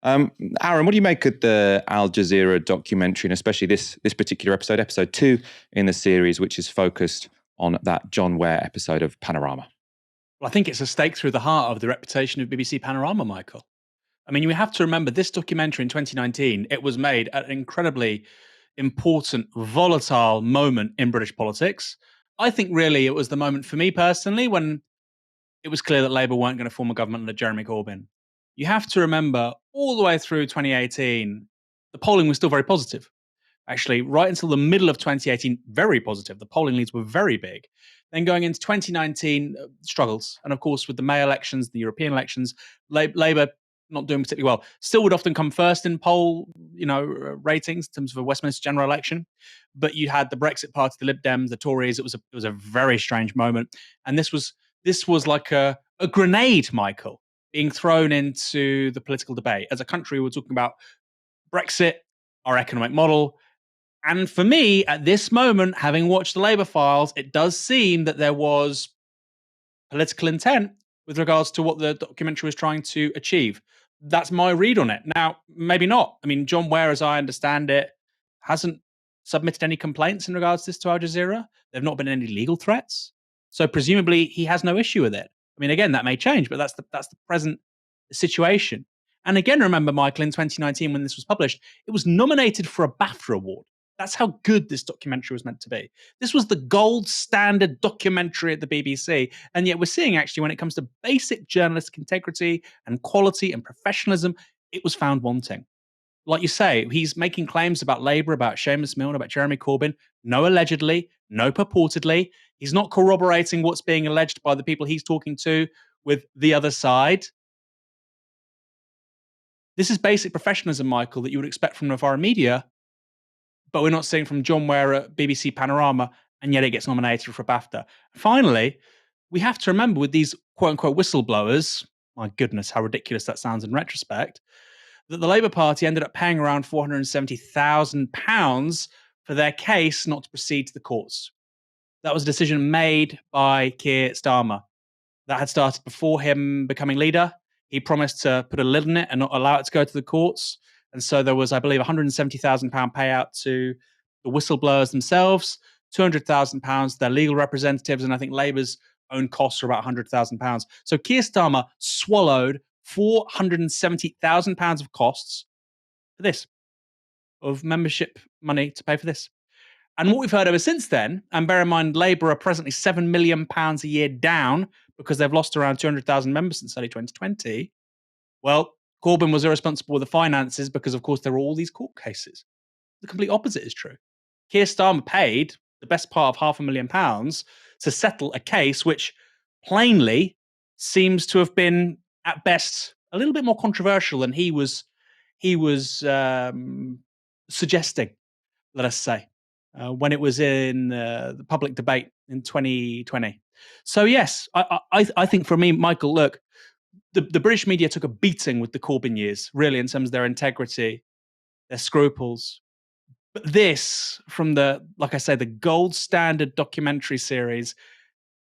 Aaron, what do you make of the Al Jazeera documentary, and especially this particular episode, episode 2 in the series, which is focused on that John Ware episode of Panorama? Well, I think it's a stake through the heart of the reputation of BBC Panorama, Michael. I mean, you have to remember this documentary in 2019, it was made at an incredibly important, volatile moment in British politics. I think really it was the moment for me personally when it was clear that Labour weren't going to form a government under Jeremy Corbyn. You have to remember all the way through 2018, the polling was still very positive. Actually, right until the middle of 2018, very positive. The polling leads were very big. Then going into 2019, struggles. And of course, with the May elections, the European elections, Labour not doing particularly well. Still would often come first in poll, ratings in terms of a Westminster general election. But you had the Brexit Party, the Lib Dems, the Tories. It was a very strange moment. And this was like a grenade, Michael, being thrown into the political debate. As a country, we're talking about Brexit, our economic model. And for me, at this moment, having watched the Labour files, it does seem that there was political intent with regards to what the documentary was trying to achieve. That's my read on it. Now, maybe not. I mean, John Ware, as I understand it, hasn't submitted any complaints in regards to this to Al Jazeera. There have not been any legal threats. So presumably he has no issue with it. I mean, again, that may change, but that's the present situation. And again, remember, Michael, in 2019, when this was published, it was nominated for a BAFTA award. That's how good this documentary was meant to be. This was the gold standard documentary at the BBC. And yet we're seeing, actually, when it comes to basic journalistic integrity and quality and professionalism, it was found wanting. Like you say, he's making claims about Labour, about Seamus Milne, about Jeremy Corbyn. No allegedly, no purportedly. He's not corroborating what's being alleged by the people he's talking to with the other side. This is basic professionalism, Michael, that you would expect from Novara Media, but we're not seeing from John Ware at BBC Panorama, and yet it gets nominated for a BAFTA. Finally, we have to remember with these quote-unquote whistleblowers, my goodness, how ridiculous that sounds in retrospect, that the Labour Party ended up paying around £470,000 for their case not to proceed to the courts. That was a decision made by Keir Starmer. That had started before him becoming leader. He promised to put a lid on it and not allow it to go to the courts. And so there was, I believe, £170,000 payout to the whistleblowers themselves, £200,000 to their legal representatives, and I think Labour's own costs are about £100,000. So Keir Starmer swallowed £470,000 of costs for this, of membership money to pay for this. And what we've heard ever since then, and bear in mind, Labour are presently £7 million a year down because they've lost around 200,000 members since early 2020. Well, Corbyn was irresponsible with the finances because, of course, there were all these court cases. The complete opposite is true. Keir Starmer paid the best part of £500,000 to settle a case which plainly seems to have been, at best, a little bit more controversial than he was suggesting, let us say, when it was in the public debate in 2020. So yes, I think for me, Michael, look, the British media took a beating with the Corbyn years, really, in terms of their integrity, their scruples. But this, from the, like I say, the gold standard documentary series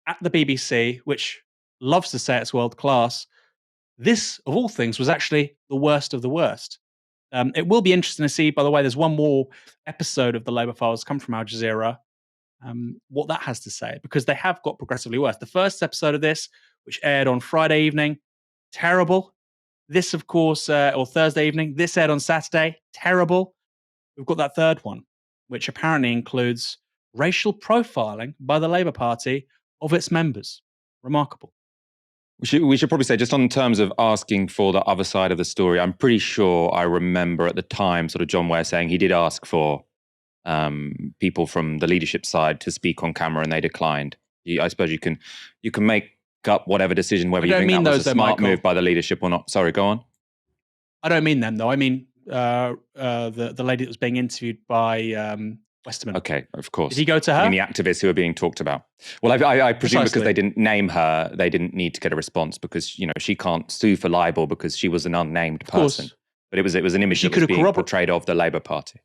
at the BBC, which loves to say it's world class, this, of all things, was actually the worst of the worst. It will be interesting to see, by the way, there's one more episode of the Labour Files come from Al Jazeera, what that has to say, because they have got progressively worse. The first episode of this, which aired on Friday evening, terrible. This, of course, or Thursday evening, this aired on Saturday, terrible. We've got that third one, which apparently includes racial profiling by the Labour Party of its members. Remarkable. We should probably say, just on terms of asking for the other side of the story, I'm pretty sure I remember at the time sort of John Ware saying he did ask for people from the leadership side to speak on camera and they declined. I suppose you can make up whatever decision, whether you think that was a smart move by the leadership or not. Sorry, go on. I don't mean them, though. I mean the lady that was being interviewed by Westerman. Okay, of course. Did he go to her? I mean, the activists who are being talked about. Well, I presume Precisely. because they didn't name her, they didn't need to get a response because, she can't sue for libel because she was an unnamed person. But it was an image that was being portrayed of the Labour Party.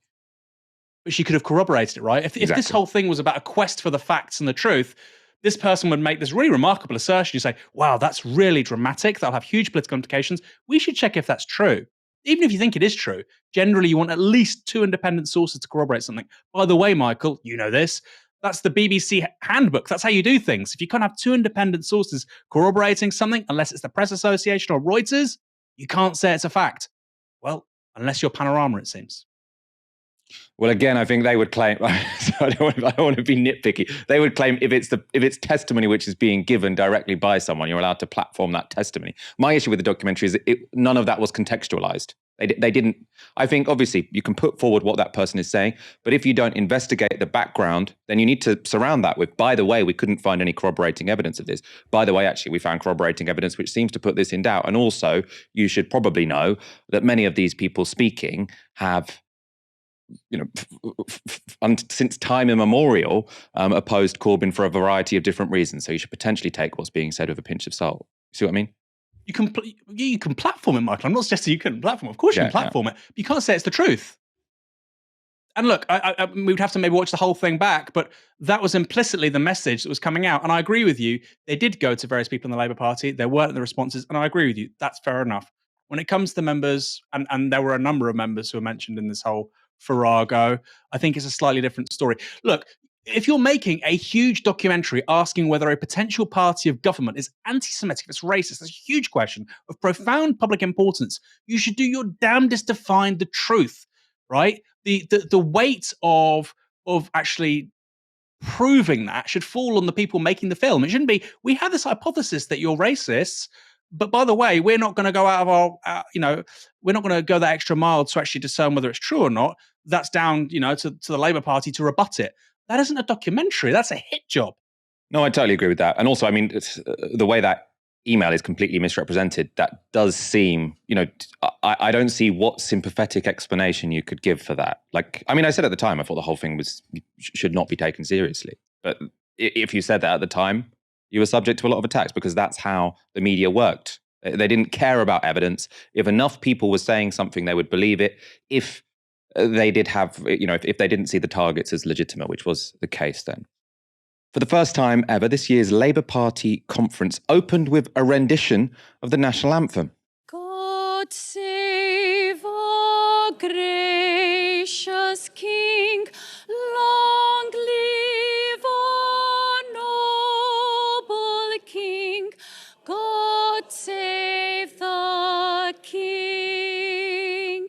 But she could have corroborated it, right? If this whole thing was about a quest for the facts and the truth, this person would make this really remarkable assertion. You say, wow, that's really dramatic. That'll have huge political implications. We should check if that's true. Even if you think it is true, generally you want at least two independent sources to corroborate something. By the way, Michael, you know this. That's the BBC handbook. That's how you do things. If you can't have two independent sources corroborating something, unless it's the Press Association or Reuters, you can't say it's a fact. Well, unless you're Panorama, it seems. Well, again, I think they would claim. So I don't want to be nitpicky. They would claim if it's testimony which is being given directly by someone, you're allowed to platform that testimony. My issue with the documentary is that none of that was contextualized. They didn't. I think obviously you can put forward what that person is saying, but if you don't investigate the background, then you need to surround that with. By the way, we couldn't find any corroborating evidence of this. By the way, actually, we found corroborating evidence which seems to put this in doubt. And also, you should probably know that many of these people speaking have, since time immemorial, opposed Corbyn for a variety of different reasons. So you should potentially take what's being said with a pinch of salt. See what I mean? You can platform it, Michael. I'm not suggesting you couldn't platform it. Of course you can platform it. But you can't say it's the truth. And look, we would have to maybe watch the whole thing back, but that was implicitly the message that was coming out. And I agree with you. They did go to various people in the Labour Party. There weren't the responses. And I agree with you. That's fair enough. When it comes to members, and there were a number of members who were mentioned in this whole farrago, I think it's a slightly different story. Look, if you're making a huge documentary asking whether a potential party of government is anti-Semitic, if it's racist, that's a huge question of profound public importance. You should do your damnedest to find the truth, right? The weight of actually proving that should fall on the people making the film. It shouldn't be, we have this hypothesis that you're racists, but by the way, we're not going to go out of our, we're not going to go that extra mile to actually discern whether it's true or not. That's down, to the Labour Party to rebut it. That isn't a documentary. That's a hit job. No, I totally agree with that. And also, I mean, the way that email is completely misrepresented, that does seem, I don't see what sympathetic explanation you could give for that. Like, I mean, I said at the time, I thought the whole thing should not be taken seriously. But if you said that at the time, you were subject to a lot of attacks because that's how the media worked. They didn't care about evidence. If enough people were saying something, they would believe it. If they did have, if they didn't see the targets as legitimate, which was the case then. For the first time ever, this year's Labour Party conference opened with a rendition of the national anthem. God save our gracious King, long live our noble King. God save the King.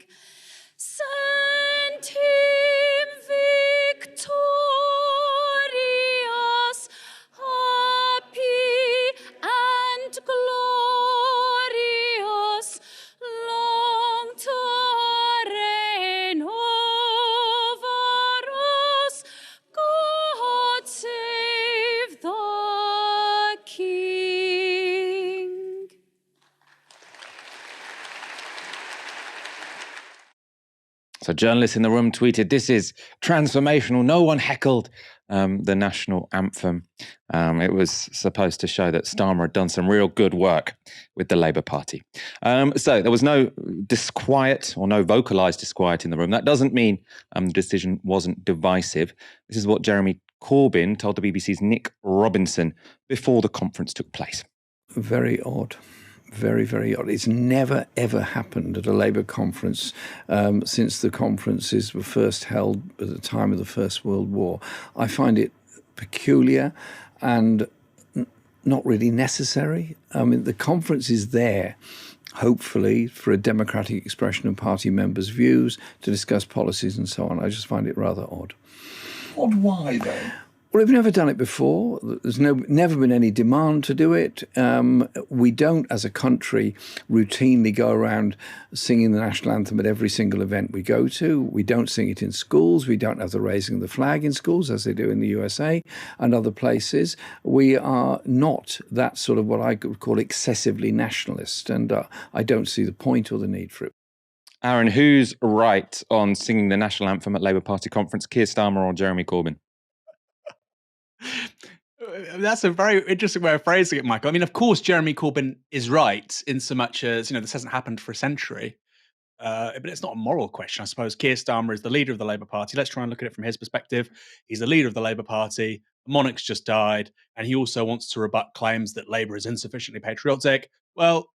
Send him victorious, happy and glorious, long to reign over us. God save the King. So journalists in the room tweeted, "This is transformational." No one heckled the national anthem. It was supposed to show that Starmer had done some real good work with the Labour Party. So there was no disquiet or no vocalised disquiet in the room. That doesn't mean the decision wasn't divisive. This is what Jeremy Corbyn told the BBC's Nick Robinson before the conference took place. Very odd. Very, very odd. It's never, ever happened at a Labour conference since the conferences were first held at the time of the First World War. I find it peculiar and not really necessary. I mean, the conference is there, hopefully, for a democratic expression of party members' views, to discuss policies and so on. I just find it rather odd. Odd why, though? Well, we've never done it before. There's never been any demand to do it. We don't, as a country, routinely go around singing the national anthem at every single event we go to. We don't sing it in schools. We don't have the raising of the flag in schools, as they do in the USA and other places. We are not that sort of what I could call excessively nationalist, and I don't see the point or the need for it. Aaron, who's right on singing the national anthem at Labour Party conference, Keir Starmer or Jeremy Corbyn? That's a very interesting way of phrasing it, Michael. I mean, of course, Jeremy Corbyn is right in so much as, this hasn't happened for a century. But it's not a moral question, I suppose. Keir Starmer is the leader of the Labour Party. Let's try and look at it from his perspective. He's the leader of the Labour Party. The monarch's just died. And he also wants to rebut claims that Labour is insufficiently patriotic. Well,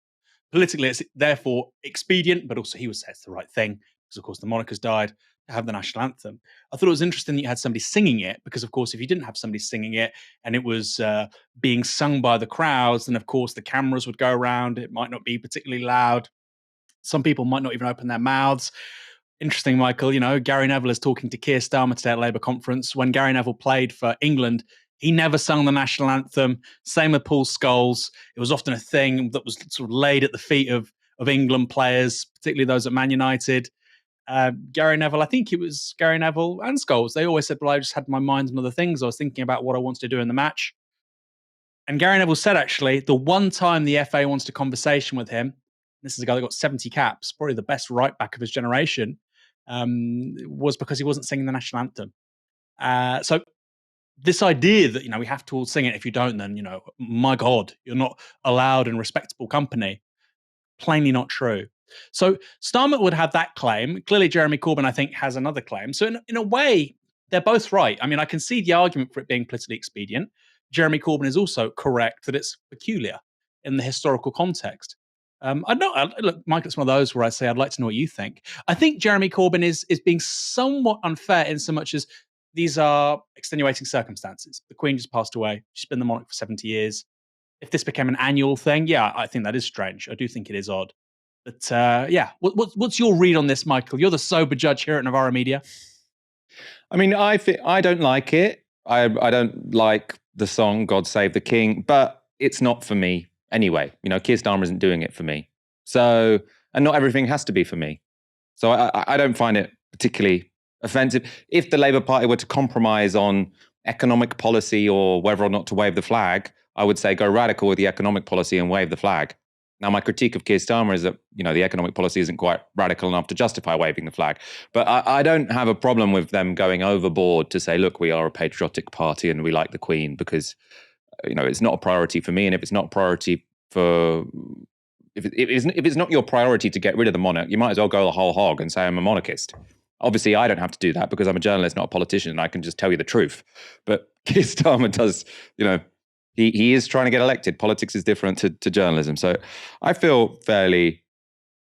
politically, it's therefore expedient, but also he would say it's the right thing because, of course, the monarch has died, to have the national anthem. I thought it was interesting that you had somebody singing it because, of course, if you didn't have somebody singing it and it was being sung by the crowds, then, of course, the cameras would go around. It might not be particularly loud. Some people might not even open their mouths. interesting, Michael. You know, Gary Neville is talking to Keir Starmer today at Labour conference. When Gary Neville played for England, he never sung the national anthem. Same with Paul Scholes. It was often a thing that was sort of laid at the feet of England players, particularly those at Man United. Gary Neville, I think it was Gary Neville and Scholes. They always said, well, I just had my mind on other things. I was thinking about what I wanted to do in the match. And Gary Neville said, actually, the one time the FA wanted a conversation with him, this is a guy that got 70 caps, probably the best right back of his generation, was because he wasn't singing the national anthem. So this idea that, you know, we have to all sing it. If you don't, then, you know, my God, you're not allowed in respectable company. Plainly not true. So Starmer would have that claim. Clearly, Jeremy Corbyn, I think, has another claim. So in a way, they're both right. I mean, I can see the argument for it being politically expedient. Jeremy Corbyn is also correct that it's peculiar in the historical context. Look, Michael, it's one of those where I say I'd like to know what you think. I think Jeremy Corbyn is being somewhat unfair in so much as these are extenuating circumstances. The Queen just passed away. She's been the monarch for 70 years. If this became an annual thing, yeah, I think that is strange. I do think it is odd. But yeah, what's your read on this, Michael? You're the sober judge here at Novara Media. I mean, I don't like it. I don't like the song "God Save the King," but it's not for me anyway. You know, Keir Starmer isn't doing it for me. So, and not everything has to be for me. So I don't find it particularly offensive. If the Labour Party were to compromise on economic policy or whether or not to wave the flag, I would say go radical with the economic policy and wave the flag. Now, my critique of Keir Starmer is that, you know, the economic policy isn't quite radical enough to justify waving the flag. But I don't have a problem with them going overboard to say, look, we are a patriotic party and we like the Queen, because, you know, it's not a priority for me. And if it's not a priority for, if it's not your priority to get rid of the monarch, you might as well go the whole hog and say I'm a monarchist. Obviously, I don't have to do that because I'm a journalist, not a politician, and I can just tell you the truth. But Keir Starmer does, you know, he is trying to get elected. Politics is different to journalism. So I feel fairly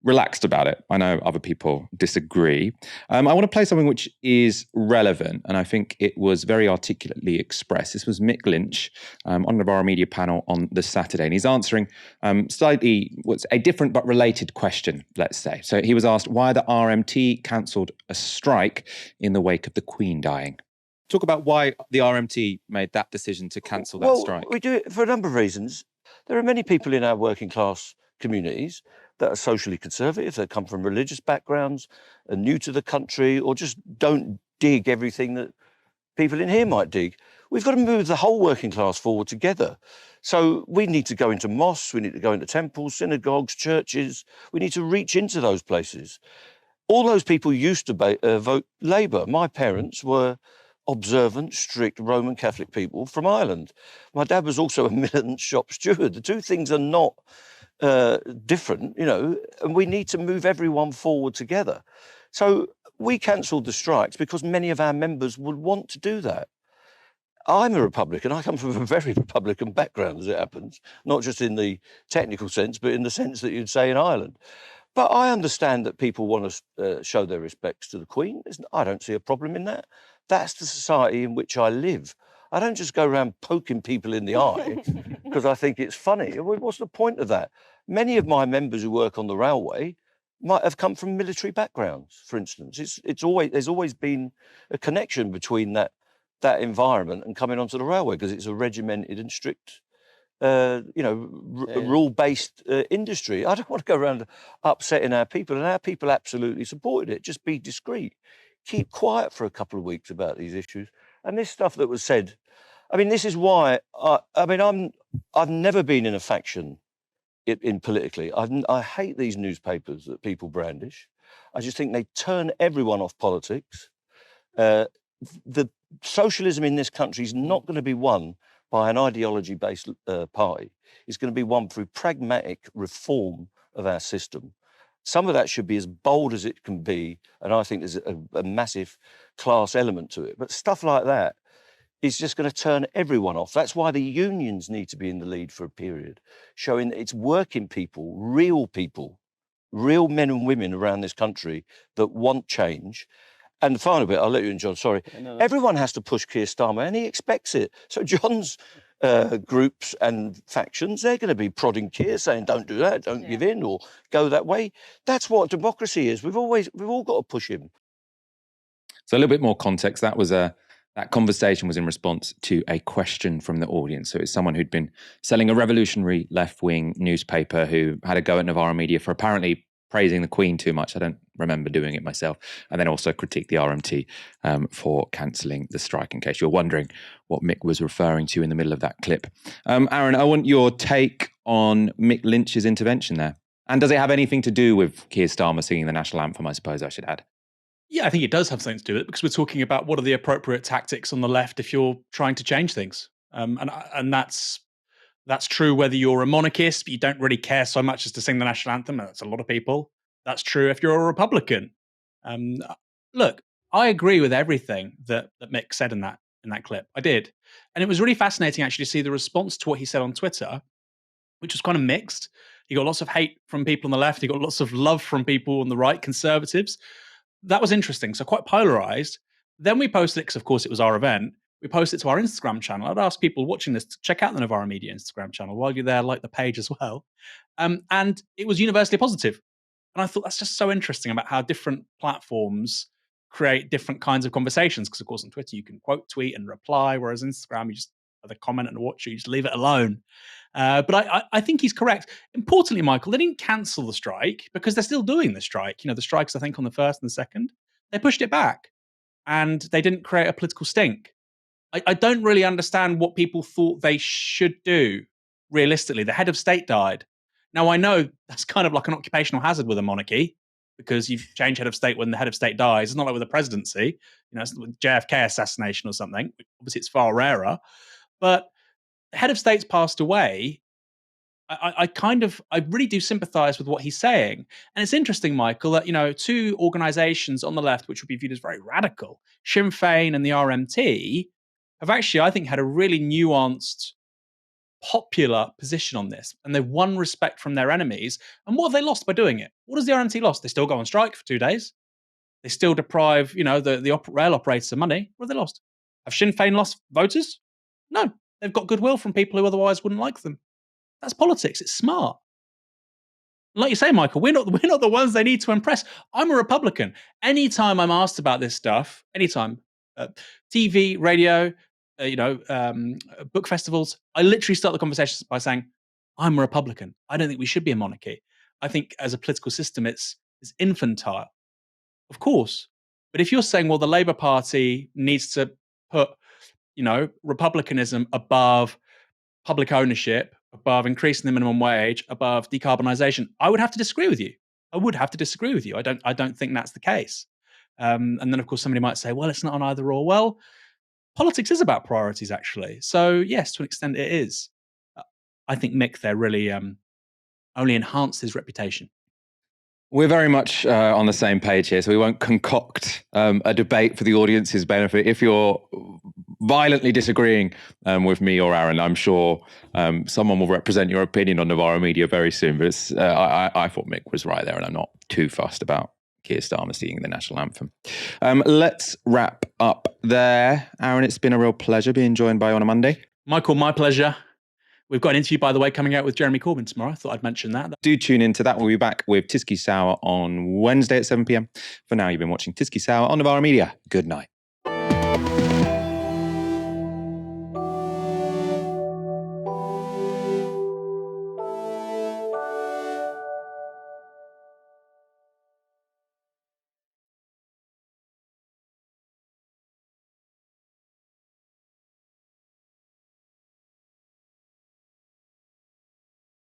relaxed about it. I know other people disagree. I want to play something which is relevant, and I think it was very articulately expressed. This was Mick Lynch on the Novara Media panel on the Saturday, and he's answering slightly what's a different but related question, let's say. So he was asked why the RMT cancelled a strike in the wake of the Queen dying. Talk about why the RMT made that decision to cancel that strike. We do it for a number of reasons. There are many people in our working class communities that are socially conservative, that come from religious backgrounds, are new to the country, or just don't dig everything that people in here might dig. We've got to move the whole working class forward together. So we need to go into mosques, we need to go into temples, synagogues, churches. We need to reach into those places. All those people used to vote Labour. My parents were observant, strict Roman Catholic people from Ireland. My dad was also a militant shop steward. The two things are not different, you know, and we need to move everyone forward together. So we cancelled the strikes because many of our members would want to do that. I'm a Republican. I come from a very Republican background, as it happens, not just in the technical sense, but in the sense that you'd say in Ireland. But I understand that people want to show their respects to the Queen. I don't see a problem in that. That's the society in which I live. I don't just go around poking people in the eye because I think it's funny. What's the point of that? Many of my members who work on the railway might have come from military backgrounds, for instance. There's always been a connection between that environment and coming onto the railway because it's a regimented and strict, rule-based industry. I don't want to go around upsetting our people, and our people absolutely supported it. Just be discreet. Keep quiet for a couple of weeks about these issues. And this stuff that was said, I mean, this is why, I've never been in a faction in politically. I hate these newspapers that people brandish. I just think they turn everyone off politics. The socialism in this country is not going to be won by an ideology-based party. It's going to be won through pragmatic reform of our system. Some of that should be as bold as it can be, and I think there's a massive class element to it. But stuff like that is just going to turn everyone off. That's why the unions need to be in the lead for a period, showing that it's working people, real men and women around this country that want change. And the final bit, I'll let you in, John, sorry. No. Everyone has to push Keir Starmer, and he expects it. So John's groups and factions, they're going to be prodding Keir, saying, don't do that, don't give in, or go that way. That's what democracy is. We've all got to push him. So a little bit more context. That conversation was in response to a question from the audience. So it's someone who'd been selling a revolutionary left-wing newspaper who had a go at Novara Media for apparently praising the Queen too much. I don't remember doing it myself. And then also critiqued the RMT for cancelling the strike, in case you're wondering what Mick was referring to in the middle of that clip. Aaron, I want your take on Mick Lynch's intervention there. And does it have anything to do with Keir Starmer singing the national anthem, I suppose I should add? Yeah, I think it does have something to do with it, because we're talking about what are the appropriate tactics on the left if you're trying to change things. And that's true whether you're a monarchist, but you don't really care so much as to sing the national anthem. That's a lot of people. That's true if you're a Republican. Look, I agree with everything that Mick said in that clip. I did. And it was really fascinating actually to see the response to what he said on Twitter, which was kind of mixed. He got lots of hate from people on the left. He got lots of love from people on the right, conservatives. That was interesting. So quite polarized. Then we posted it, because of course it was our event. We posted it to our Instagram channel. I'd ask people watching this to check out the Novara Media Instagram channel. While you're there, like the page as well. And it was universally positive. And I thought that's just so interesting about how different platforms create different kinds of conversations. Because of course on Twitter you can quote tweet and reply, whereas Instagram you just either comment and watch, you just leave it alone. But I think he's correct. Importantly, Michael, they didn't cancel the strike because they're still doing the strike. The strikes, I think, on the 1st and the 2nd, they pushed it back and they didn't create a political stink. I don't really understand what people thought they should do, realistically. The head of state died. Now, I know that's kind of like an occupational hazard with a monarchy, because you change head of state when the head of state dies. It's not like with a presidency, it's with JFK assassination or something. Obviously, it's far rarer. But the head of state's passed away. I really do sympathize with what he's saying. And it's interesting, Michael, that, two organizations on the left, which would be viewed as very radical, Sinn Féin and the RMT, have actually, I think, had a really nuanced, popular position on this. And they've won respect from their enemies. And what have they lost by doing it? What has the RMT lost? They still go on strike for 2 days. They still deprive, the rail operators of money. What have they lost? Have Sinn Féin lost voters? No. They've got goodwill from people who otherwise wouldn't like them. That's politics. It's smart. Like you say, Michael, we're not the ones they need to impress. I'm a Republican. Anytime I'm asked about this stuff, anytime, TV, radio, book festivals, I literally start the conversations by saying, I'm a Republican. I don't think we should be a monarchy. I think as a political system, it's infantile. Of course. But if you're saying, well, the Labour Party needs to put, republicanism above public ownership, above increasing the minimum wage, above decarbonisation, I would have to disagree with you. I don't think that's the case. And then, of course, somebody might say, well, it's not an either or. Well, politics is about priorities, actually. So, yes, to an extent it is. I think Mick there really only enhanced his reputation. We're very much on the same page here, so we won't concoct a debate for the audience's benefit. If you're violently disagreeing with me or Aaron, I'm sure someone will represent your opinion on Novara Media very soon. But I thought Mick was right there, and I'm not too fussed about Keir Starmer singing the national anthem. Let's wrap up there. Aaron, it's been a real pleasure being joined by you on a Monday. Michael, my pleasure. We've got an interview, by the way, coming out with Jeremy Corbyn tomorrow. I thought I'd mention that. Do tune into that. We'll be back with Tisky Sour on Wednesday at 7 p.m. For now, you've been watching Tisky Sour on Novara Media. Good night.